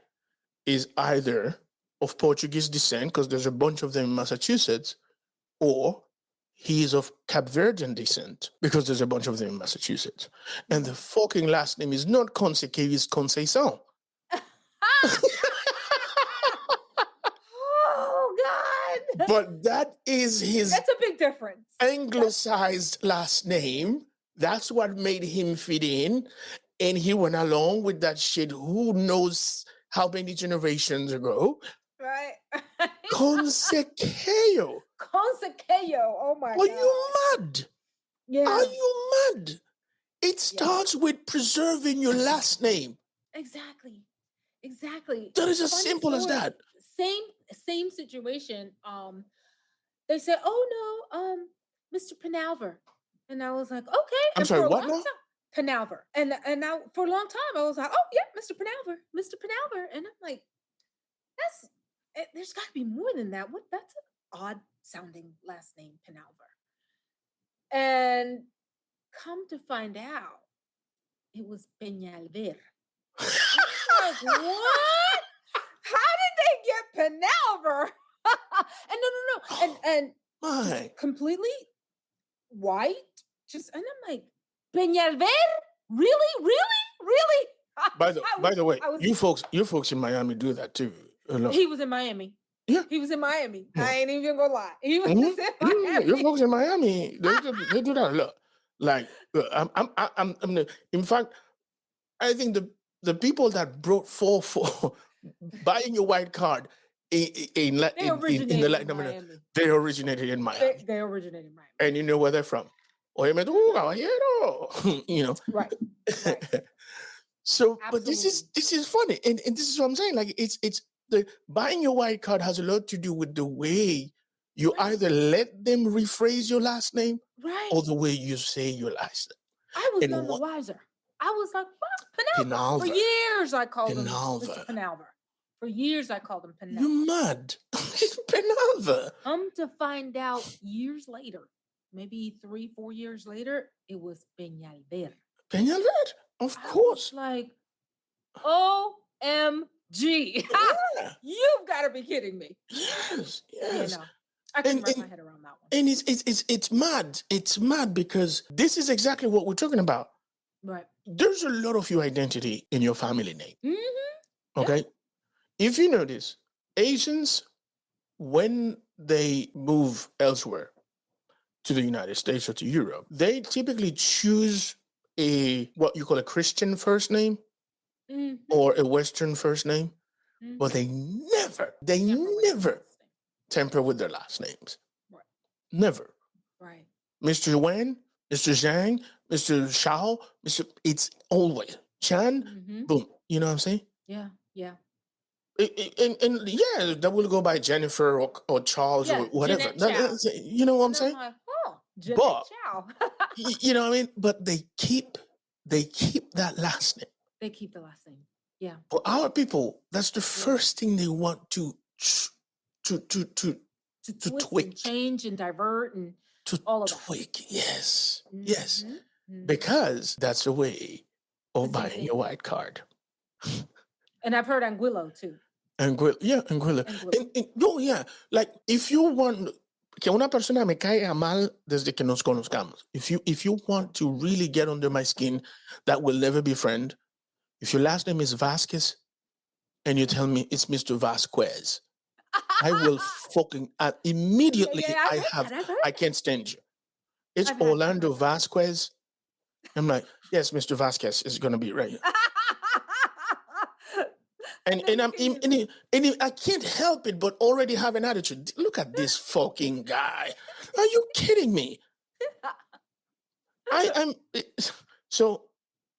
A: is either of Portuguese descent, because there's a bunch of them in Massachusetts, or he is of Cape Verdean descent, because there's a bunch of them in Massachusetts. And the fucking last name is not Conceição, it's Conceição.
B: Oh, God.
A: But that's
B: a big difference.
A: Anglicized last name. That's what made him fit in. And he went along with that shit. Who knows how many generations ago?
B: Right.
A: Consecao.
B: Oh my God.
A: Are you mad?
B: Yeah.
A: Are you mad? It starts with preserving your last name.
B: Exactly.
A: That is as simple as that.
B: Same situation. They said, oh no, Mr. Penalver. And I was like, okay.
A: I'm
B: And
A: sorry,
B: for a
A: what
B: long
A: now?
B: time, Penalver. And now for a long time, I was like, oh yeah, Mr. Penalver, Mr. Penalver. And I'm like, there's got to be more than that. What? That's an odd sounding last name, Penalver. And come to find out, it was Peñalver. And I'm like, what? How did they get Penalver? And no. And just
A: My.
B: completely white. Just and I'm like, Peñalver? Really?
A: By the way,
B: I was
A: you folks in Miami do that too.
B: he was in Miami.
A: Yeah.
B: He was in Miami.
A: Yeah.
B: I ain't even gonna lie. He was
A: Mhm.
B: in
A: Your
B: Miami.
A: folks in Miami, they do that a lot. Like, in fact, I think the people that brought for buying a white card
B: They
A: in the
B: originated in
A: Latin America,
B: Miami.
A: they originated in Miami.
B: They originated in Miami.
A: And you know where they're from. Oye, caballero. You know.
B: Right.
A: So, but
B: Absolutely.
A: this is funny, and this is what I'm saying. Like, it's the buying your white card has a lot to do with the way you
B: Right.
A: either let them rephrase your last name
B: Right.
A: or the way you say your last
B: I was
A: name.
B: none
A: And
B: the
A: what
B: wiser. I was like, what? Penalver. For
A: Penalver,
B: years, I called him Mr.
A: Penalver.
B: Penalver. For years, I called him Penalver.
A: You're mad. Penalver.
B: To find out years later, maybe 3-4 years later, it was Peñalver.
A: Penalver? Of
B: I was
A: course.
B: like, OMG.
A: Yeah.
B: You've got to be kidding me.
A: Yes.
B: Yeah,
A: Yes.
B: no. I couldn't wrap my head around that one.
A: And it's mad. It's mad because this is exactly what we're talking about.
B: Right.
A: There's a lot of your identity in your family name.
B: Mm-hmm.
A: Okay. If you notice, Asians, when they move elsewhere to the United States or to Europe, they typically choose what you call a Christian first name
B: Mm-hmm.
A: or a Western first name,
B: Mm-hmm.
A: but they never temper with their last names.
B: Right.
A: Never.
B: Right.
A: Mr. Wen, Mr. Zhang, Mr. Shao, it's always Chan,
B: Mm-hmm.
A: boom. You know what I'm saying?
B: Yeah.
A: And yeah, that will go by Jennifer or Charles or whatever. You know what I'm saying?
B: Like, oh,
A: But
B: Chow.
A: you know what I mean? But they keep that last name.
B: They keep the last name. Yeah.
A: For our people, that's the first thing they want to
B: twist
A: tweak,
B: and change and divert and
A: to
B: all of
A: tweak.
B: that.
A: Yes,
B: Mm-hmm.
A: yes,
B: Mm-hmm.
A: because that's a way of
B: It's
A: buying
B: easy.
A: your white card.
B: And I've heard Anguillo too.
A: Anguilla. No, yeah. Like, if you want que una persona me caiga mal desde que nos conozcamos, if you want to really get under my skin, that will never be friend. If your last name is Vasquez and you tell me it's Mr. Vasquez, I will fucking immediately. I can't stand you. It's Orlando Vasquez. I'm like, yes, Mr. Vasquez is gonna be right here. And I can't help it but already have an attitude. Look at this fucking guy. Are you kidding me? So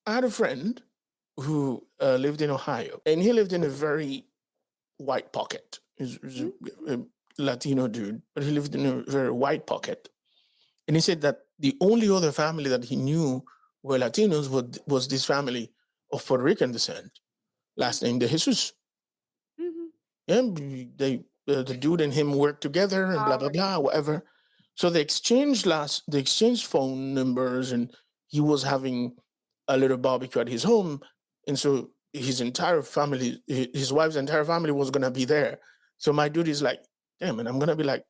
A: I had a friend who lived in Ohio, and he lived in a very white pocket. He's a Latino dude, but he lived in a very white pocket. And he said that the only other family that he knew were Latinos was this family of Puerto Rican descent, last name De Jesus.
B: Mm-hmm.
A: Yeah, the dude and him worked together and blah blah blah, whatever. So they exchanged phone numbers, and he was having a little barbecue at his home, and so his entire family, his wife's entire family, was gonna be there. So my dude is like, damn, and I'm gonna be like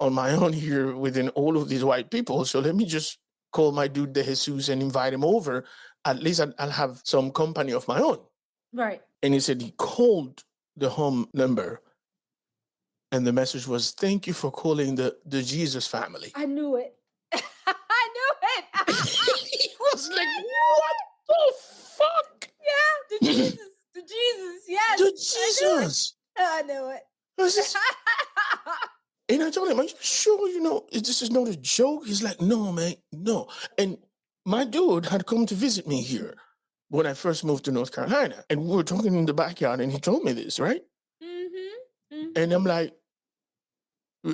A: on my own here within all of these white people. So let me just call my dude De Jesus and invite him over. At least I'll have some company of my own.
B: Right.
A: And he said he called the home number, and the message was, "Thank you for calling the Jesus family."
B: I knew it. I knew it.
A: He was like, "What the fuck?"
B: Yeah, the Jesus, yes.
A: The Jesus.
B: I knew it.
A: And I told him, "Are you sure you know this is not a joke?" He's like, "No, man, no." And my dude had come to visit me here when I first moved to North Carolina, and we were talking in the backyard, and he told me this, right?
B: Mm-hmm. Mm-hmm.
A: And I'm like,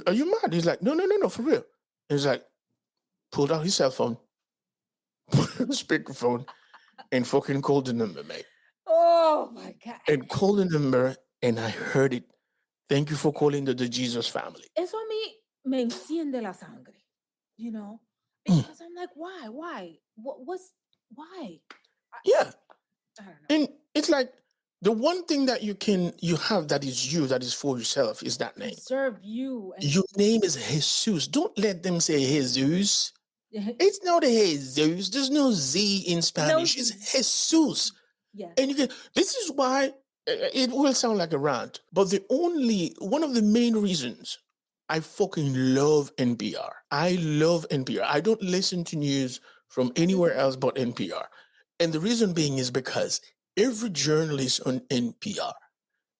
A: "Are you mad?" He's like, no, for real. He's like, pulled out his cell phone, speakerphone, and fucking called the number, mate.
B: Oh my God.
A: And called the number, and I heard it. Thank you for calling the Jesus family.
B: Eso a mí me enciende la sangre, you know,
A: Mm,
B: because I'm like, why? Why? Why? I,
A: yeah.
B: I don't know.
A: And it's like the one thing that you have that is you, that is for yourself, is that name.
B: Preserve you and
A: Your name is Jesus. Don't let them say Jesus. It's not a Jesus. There's no Z in
B: no
A: Spanish. It's
B: Z.
A: Jesus.
B: Yes.
A: And you can, this is why it will sound like a rant, but one of the main reasons I fucking love NPR. I love NPR. I don't listen to news from
B: I do
A: anywhere
B: too.
A: else but NPR. And the reason being is because every journalist on NPR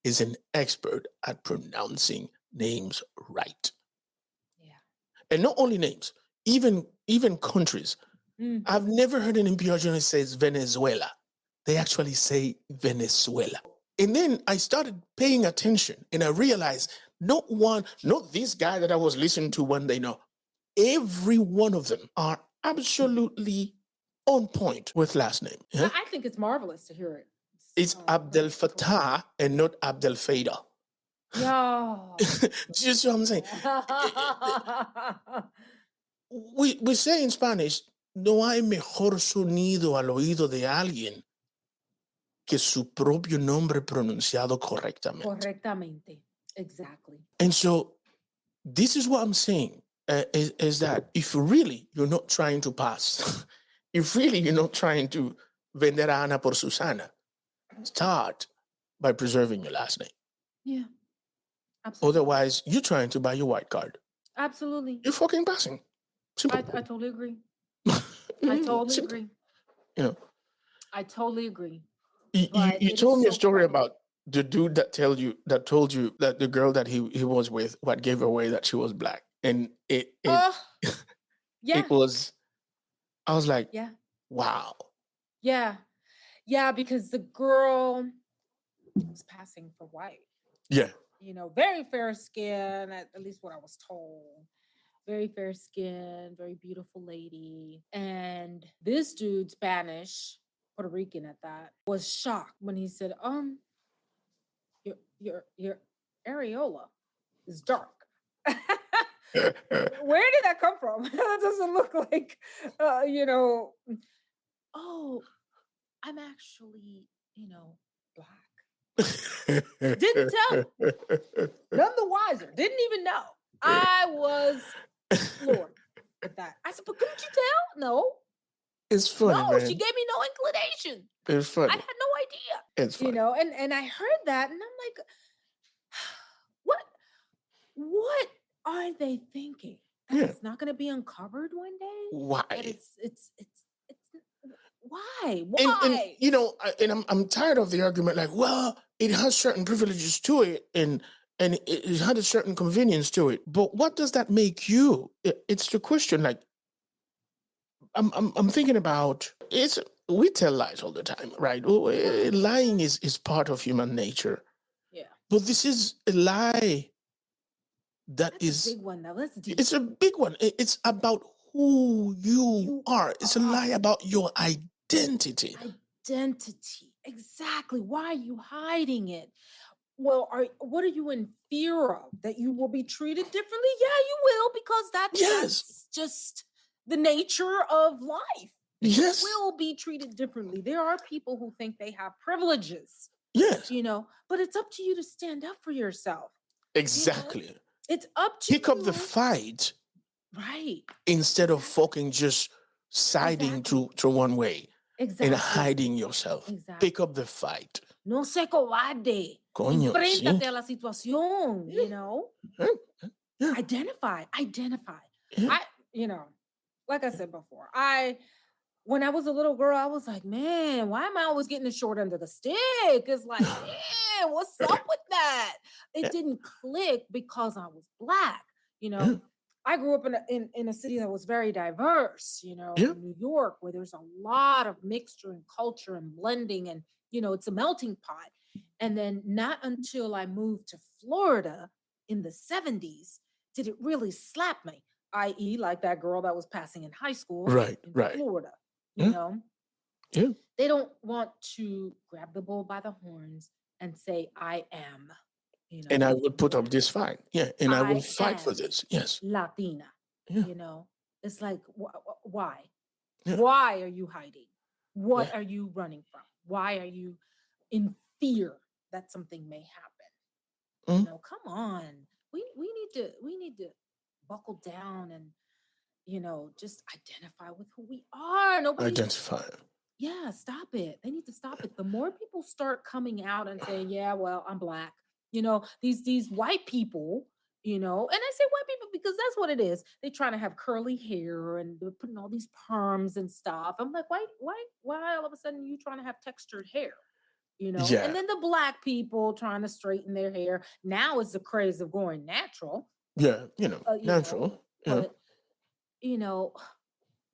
A: is an expert at pronouncing names right.
B: Yeah.
A: And not only names, even countries.
B: Mm-hmm.
A: I've never heard an NPR journalist say Venezuela. They actually say Venezuela. And then I started paying attention and I realized not this guy that I was listening to one day, no. Every one of them are absolutely on point with last name. Yeah?
B: I think it's marvelous to hear it.
A: It's Abdel
B: Pronounced correctly.
A: Fattah and not Abdel Fader.
B: Yeah.
A: Just what I'm saying. We say in Spanish, no hay mejor sonido al oído de alguien que su propio nombre pronunciado correctamente.
B: Correctamente. Exactly.
A: And so this is what I'm saying is that if really you're not trying to pass, if really you're not trying to vender a Ana por Susana, start by preserving your last name.
B: Yeah. Absolutely.
A: Otherwise, you're trying to buy your white card.
B: Absolutely.
A: You're fucking passing. Simple.
B: I totally agree. I totally
A: Simple.
B: agree.
A: You know,
B: I totally agree.
A: you,
B: But
A: you
B: it is
A: told me a
B: so
A: story
B: prevalent.
A: about the dude that told you that the girl that he was with what gave away that she was black, and
B: Oh, yeah.
A: it was, I was like,
B: Yeah.
A: wow.
B: Yeah. Yeah. Because the girl was passing for white.
A: Yeah.
B: You know, very fair skin, at least what I was told. Very fair skin, very beautiful lady. And this dude, Spanish, Puerto Rican at that, was shocked when he said, your areola is dark. Where did that come from? That doesn't look like, you know, oh, I'm actually, black. Didn't tell him. None the wiser. Didn't even know. I was floored with that. I said, but couldn't you tell? No.
A: It's funny,
B: No, she
A: man.
B: gave me no inclination.
A: It's
B: I
A: funny.
B: had no idea.
A: It's funny.
B: And I heard that and I'm like, what what are they thinking? That
A: Yeah.
B: it's not gonna be uncovered one day?
A: Why?
B: That it's why?
A: And
B: Why?
A: you know, I'm tired of the argument like, well, it has certain privileges to it, and it had a certain convenience to it. But what does that make you? It's the question. Like, I'm thinking about it's we tell lies all the time, right? Lying is part of human nature.
B: Yeah.
A: But this is a lie that
B: That's
A: is
B: a big one now. That's deep.
A: it's a big one. It's about who you
B: You
A: are. It's a lie
B: are.
A: about your identity.
B: Identity. Exactly. Why are you hiding it? Well, what are you in fear of? That you will be treated differently? Yeah, you will, because
A: Yes.
B: that's just the nature of life.
A: Yes.
B: You will be treated differently. There are people who think they have privileges,
A: Yes.
B: but it's up to you to stand up for yourself.
A: Exactly.
B: It's up to
A: Pick up the
B: you.
A: fight
B: Right.
A: instead of fucking just siding
B: Exactly.
A: to one way and
B: Exactly.
A: hiding yourself.
B: Exactly.
A: Pick up the fight.
B: No se cobarde.
A: Coño,
B: Enfréntate
A: sí.
B: a la situación,
A: Yeah. Yeah.
B: Identify.
A: Yeah.
B: Like I said before, when I was a little girl, I was like, man, why am I always getting the short end of the stick? It's like, man, what's up with that? It didn't click because I was black.
A: Yeah.
B: I grew up in a city that was very diverse,
A: Yeah.
B: in New York, where there's a lot of mixture and culture and blending, and it's a melting pot. And then not until I moved to Florida in the 70s did it really slap me. i.e., like that girl that was passing in high school
A: Right,
B: in
A: right.
B: Florida, you
A: Yeah,
B: know,
A: yeah.
B: they don't want to grab the bull by the horns and say, I am,
A: And I will put up
B: black.
A: this fight. Yeah, and I will
B: I
A: fight for
B: am
A: this. Yes.
B: Latina,
A: Yeah,
B: you know. It's like, why?
A: yeah,
B: Why are you hiding?
A: yeah.
B: What are you running from? Why are you in fear that something may happen?
A: Mm.
B: Come on. We need to buckle down and just identify with who we are. Nobody.
A: Identify.
B: Yeah, stop it. They need to stop it. The more people start coming out and saying, "Yeah, well, I'm black," these white people, and I say white people because that's what it is. They trying to have curly hair and they're putting all these perms and stuff. I'm like, why all of a sudden you trying to have textured hair? And
A: Yeah,
B: then the black people trying to straighten their hair. Now it's the craze of going natural,
A: yeah. Natural. Yeah.
B: but you know,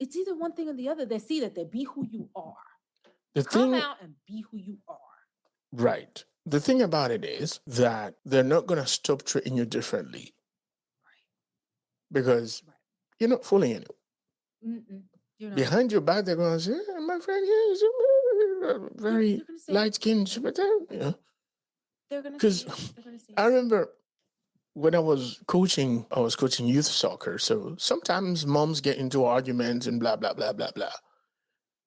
B: it's either one thing or the other. They see that they be who you are.
A: The
B: Come
A: thing,
B: out and be who you are.
A: right. The thing about it is that they're not going to stop treating you differently because
B: Right.
A: you're not fooling anyone.
B: Mm-mm. You're not.
A: Behind your back, they're going to say, my friend here is
B: Yeah,
A: very
B: they're gonna say it.
A: light skinned.
B: They're gonna say
A: Because
B: it. They're gonna say
A: I
B: it.
A: remember when I was coaching youth soccer. So sometimes moms get into arguments and blah, blah, blah, blah, blah.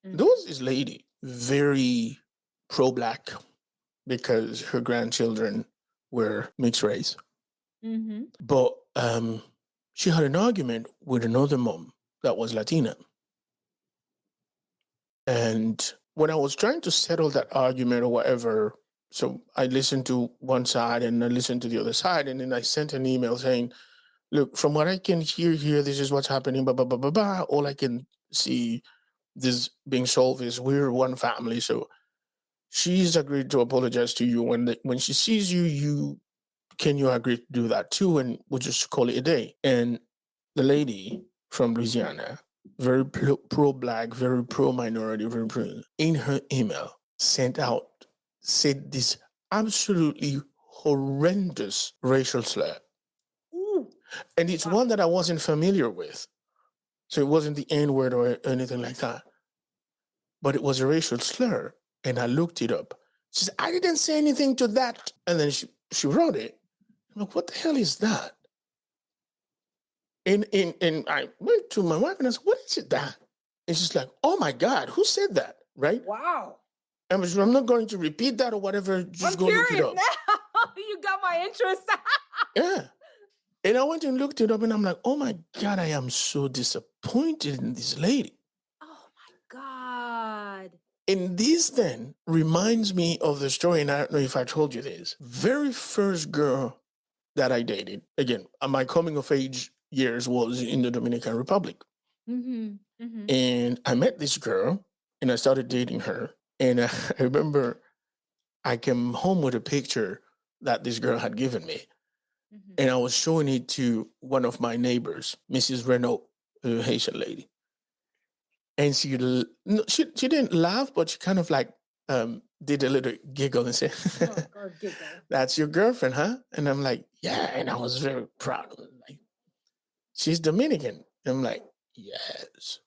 A: There
B: Mm-hmm.
A: was this lady, very pro black, because her grandchildren were mixed race.
B: Mm-hmm.
A: But she had an argument with another mom that was Latina. And when I was trying to settle that argument or whatever, so I listened to one side and I listened to the other side, and then I sent an email saying, look, from what I can hear here, this is what's happening, blah, blah, blah, blah, blah. All I can see this being solved is we're one family. So she's agreed to apologize to you. When she sees you, can you agree to do that too? And we'll just call it a day. And the lady from Louisiana, very pro black, very pro minority, very pro, in her email said this absolutely horrendous racial slur.
B: Ooh.
A: And it's
B: Wow.
A: one that I wasn't familiar with. So it wasn't the N word or anything like that, but it was a racial slur. And I looked it up. She said, I didn't say anything to that. And then she wrote it. I'm like, what the hell is that? And I went to my wife and I said, what is it that? And she's like, oh my God, who said that? Right?
B: Wow.
A: I'm not going to repeat that or whatever. Just
B: I'm
A: go look it
B: curious
A: up.
B: now. You got my interest.
A: Yeah. And I went and looked it up and I'm like, oh my God, I am so disappointed in this lady.
B: Oh my God.
A: And this then reminds me of the story, and I don't know if I told you this. Very first girl that I dated, again, my coming of age years was in the Dominican Republic.
B: Mm-hmm. Mm-hmm.
A: And I met this girl and I started dating her. And I remember I came home with a picture that this girl had given me.
B: Mm-hmm.
A: And I was showing it to one of my neighbors, Mrs. Renault, a Haitian lady. And she didn't laugh, but she kind of like did a little giggle and said,
B: Or giggle.
A: that's your girlfriend, huh? And I'm like, yeah. And I was very proud. Like, she's Dominican. And I'm like, yes.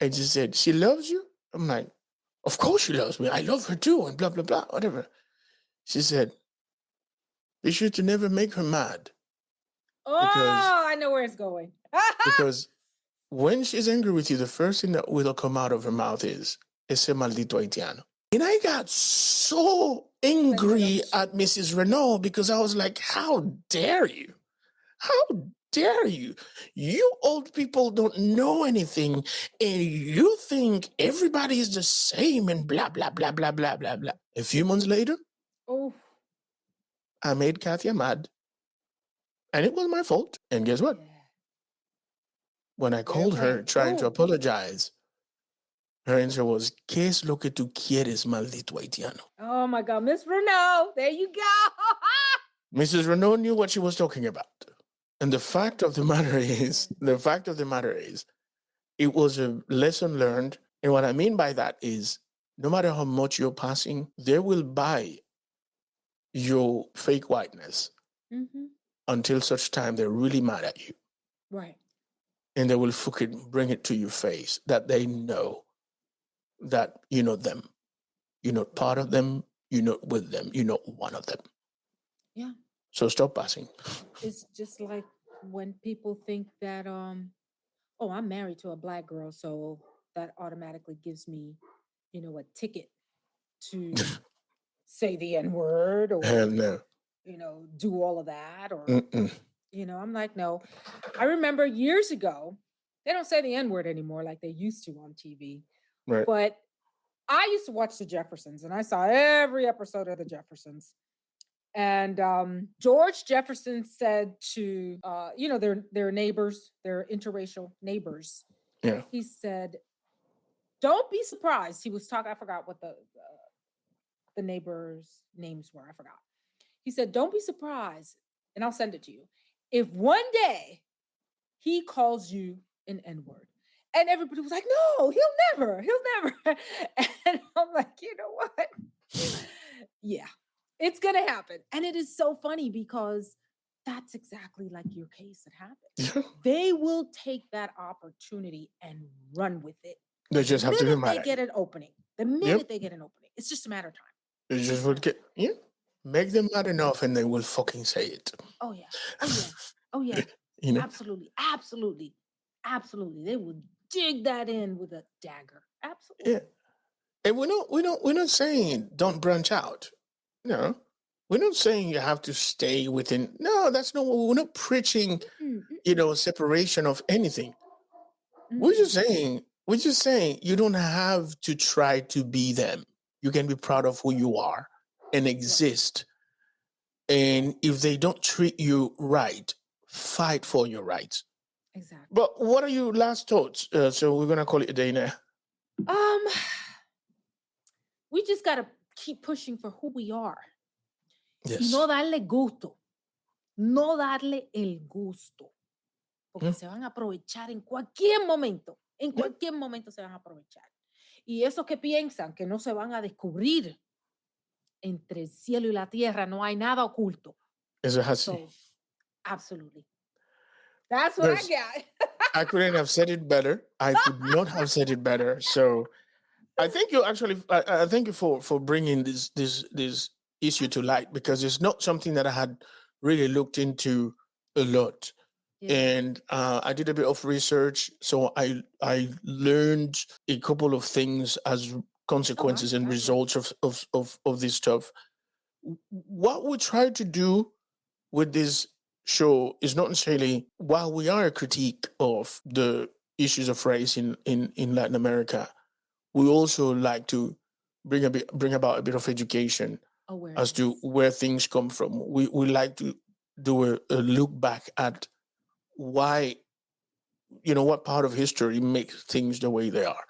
A: And she said, she loves you? I'm like, of course she loves me. I love her too, and blah, blah, blah, whatever. She said, be sure to never make her mad because
B: Oh, I know where it's going.
A: because when she's angry with you, the first thing that will come out of her mouth is ese maldito haitiano. And I got so angry at Mrs. Renault because I was like, how dare you? How dare you? You old people don't know anything and you think everybody is the same and blah, blah, blah, blah, blah, blah, blah. A few months later,
B: Oh,
A: I made Katia mad and it was my fault. And guess what?
B: yeah.
A: When I
B: There
A: called her
B: went.
A: trying to
B: Boom.
A: apologize, her answer was, ¿Qué es lo que tú quieres, maldito haitiano?
B: Oh my God, Miss Renault. There you go.
A: Mrs. Renault knew what she was talking about. And the fact of the matter is, it was a lesson learned. And what I mean by that is, no matter how much you're passing, they will buy your fake whiteness
B: Mm-hmm.
A: until such time they're really mad at you.
B: Right.
A: and they will fucking bring it to your face that they know that you're not them. You're not part of them. You're not with them. You're not one of them.
B: Yeah.
A: So stop passing.
B: It's just like when people think that oh, I'm married to a black girl, so that automatically gives me, a ticket to say the N word
A: Hell
B: or,
A: no.
B: do all of that. Or,
A: Mm-mm.
B: I'm like, no. I remember years ago, they don't say the N word anymore like they used to on TV.
A: Right.
B: But I used to watch the Jeffersons and I saw every episode of the Jeffersons. And George Jefferson said to, their neighbors, their interracial neighbors,
A: Yeah.
B: he said, "Don't be surprised." He was talking. I forgot what the neighbors' names were. I forgot. He said, "Don't be surprised," and I'll send it to you. If one day he calls you an N word, and everybody was like, "No, he'll never." And I'm like, you know what? Yeah, it's gonna happen, and it is so funny because that's exactly like your case that happened. They will take that opportunity and run with it.
A: They
B: The
A: just have to be
B: minute
A: mad
B: they
A: at
B: get
A: you.
B: an opening,
A: Yep.
B: it's just a matter of time.
A: They
B: It's
A: just
B: just a
A: would
B: matter of
A: get,
B: time.
A: yeah. Make them mad enough and they will fucking say it.
B: Oh yeah. Oh yeah. Oh yeah.
A: You know?
B: Absolutely. Absolutely. Absolutely. They will dig that in with a dagger.
A: Yeah.
B: Absolutely.
A: And we're not saying don't branch out. No. We're not saying you have to stay within. No, that's not what we're not preaching,
B: Mm-mm, mm-mm,
A: separation of anything. We're
B: mm-mm.
A: just saying, you don't have to try to be them. You can be proud of who you are and
B: Right.
A: exist. And if they don't treat you right, fight for your rights.
B: Exactly.
A: But what are your last thoughts? So we're gonna call it a day now.
B: Um, we just gotta keep pushing for who we are. Y no
A: Yes.
B: darle gusto. No darle el gusto. Porque
A: Mm,
B: se van a aprovechar en cualquier momento. En
A: yeah.
B: cualquier momento se van a aprovechar. Y esos que piensan que no se van a descubrir, entre el cielo y la tierra no hay nada oculto.
A: It's a hussy.
B: So, absolutely. That's what I
A: There's,
B: got.
A: I couldn't have said it better. I could not have said it better. So I thank you actually. I thank you for bringing this issue to light because it's not something that I had really looked into a lot.
B: Yeah.
A: And I did a bit of research, so I learned a couple of things as
B: Oh,
A: consequences and
B: I'm glad.
A: results of this stuff. What we try to do with this show is not necessarily, while we are a critique of the issues of race in Latin America, we also like to bring about a bit of education as to
B: Awareness.
A: where things come from. We like to do a look back at why, what part of history makes things the way they are.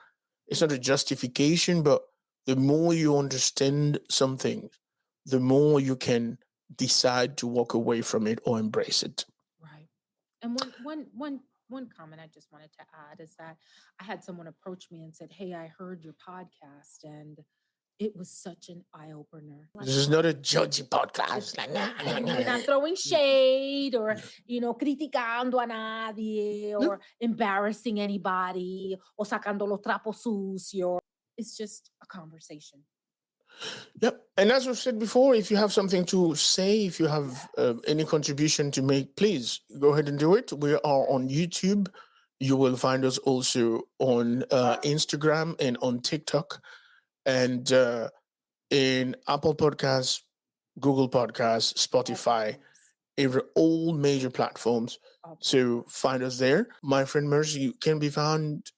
A: It's not a justification, but the more you understand something, the more you can decide to walk away from it or embrace it.
B: Right. And one comment I just wanted to add is that I had someone approach me and said, "Hey, I heard your podcast and it was such an eye opener." Like,
A: This is not a judgy
B: it's
A: podcast. Like, nah, nah,
B: we're
A: nah.
B: not throwing shade or criticando a nadie
A: No.
B: or embarrassing anybody o sacando los trapos sucios. It's just a conversation.
A: Yep. And as I've said before, if you have something to say, if you have any contribution to make, please go ahead and do it. We are on YouTube. You will find us also on Instagram and on TikTok and in Apple Podcasts, Google Podcasts,
B: All
A: Spotify,
B: platforms.
A: every all major platforms.
B: All platforms.
A: So find us there. My friend Mercy can be found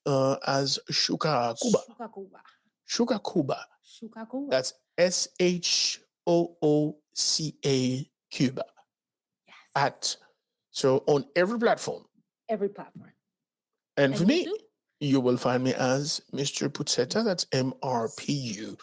A: as Shuka Kuba.
B: Shuka Cuba.
A: Shuka Kuba.
B: Shuka Cuba.
A: That's SHOOCA Cuba.
B: Yes.
A: At so on every platform.
B: Every platform.
A: And for
B: And
A: me,
B: YouTube?
A: you will find me as Mr. Puzzetta. That's MRPUZZETTA.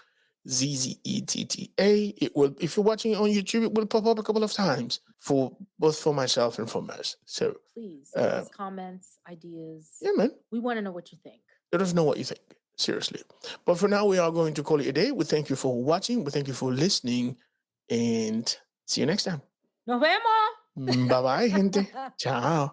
A: It will, if you're watching it on YouTube, it will pop up a couple of times for both for myself and for Mers. So
B: Please give us comments, ideas.
A: yeah, man.
B: We want to know what you think.
A: Let us know what you think. Seriously. But for now, we are going to call it a day. We thank you for watching. We thank you for listening. And see you next time.
B: Nos vemos.
A: Bye bye, gente. Ciao.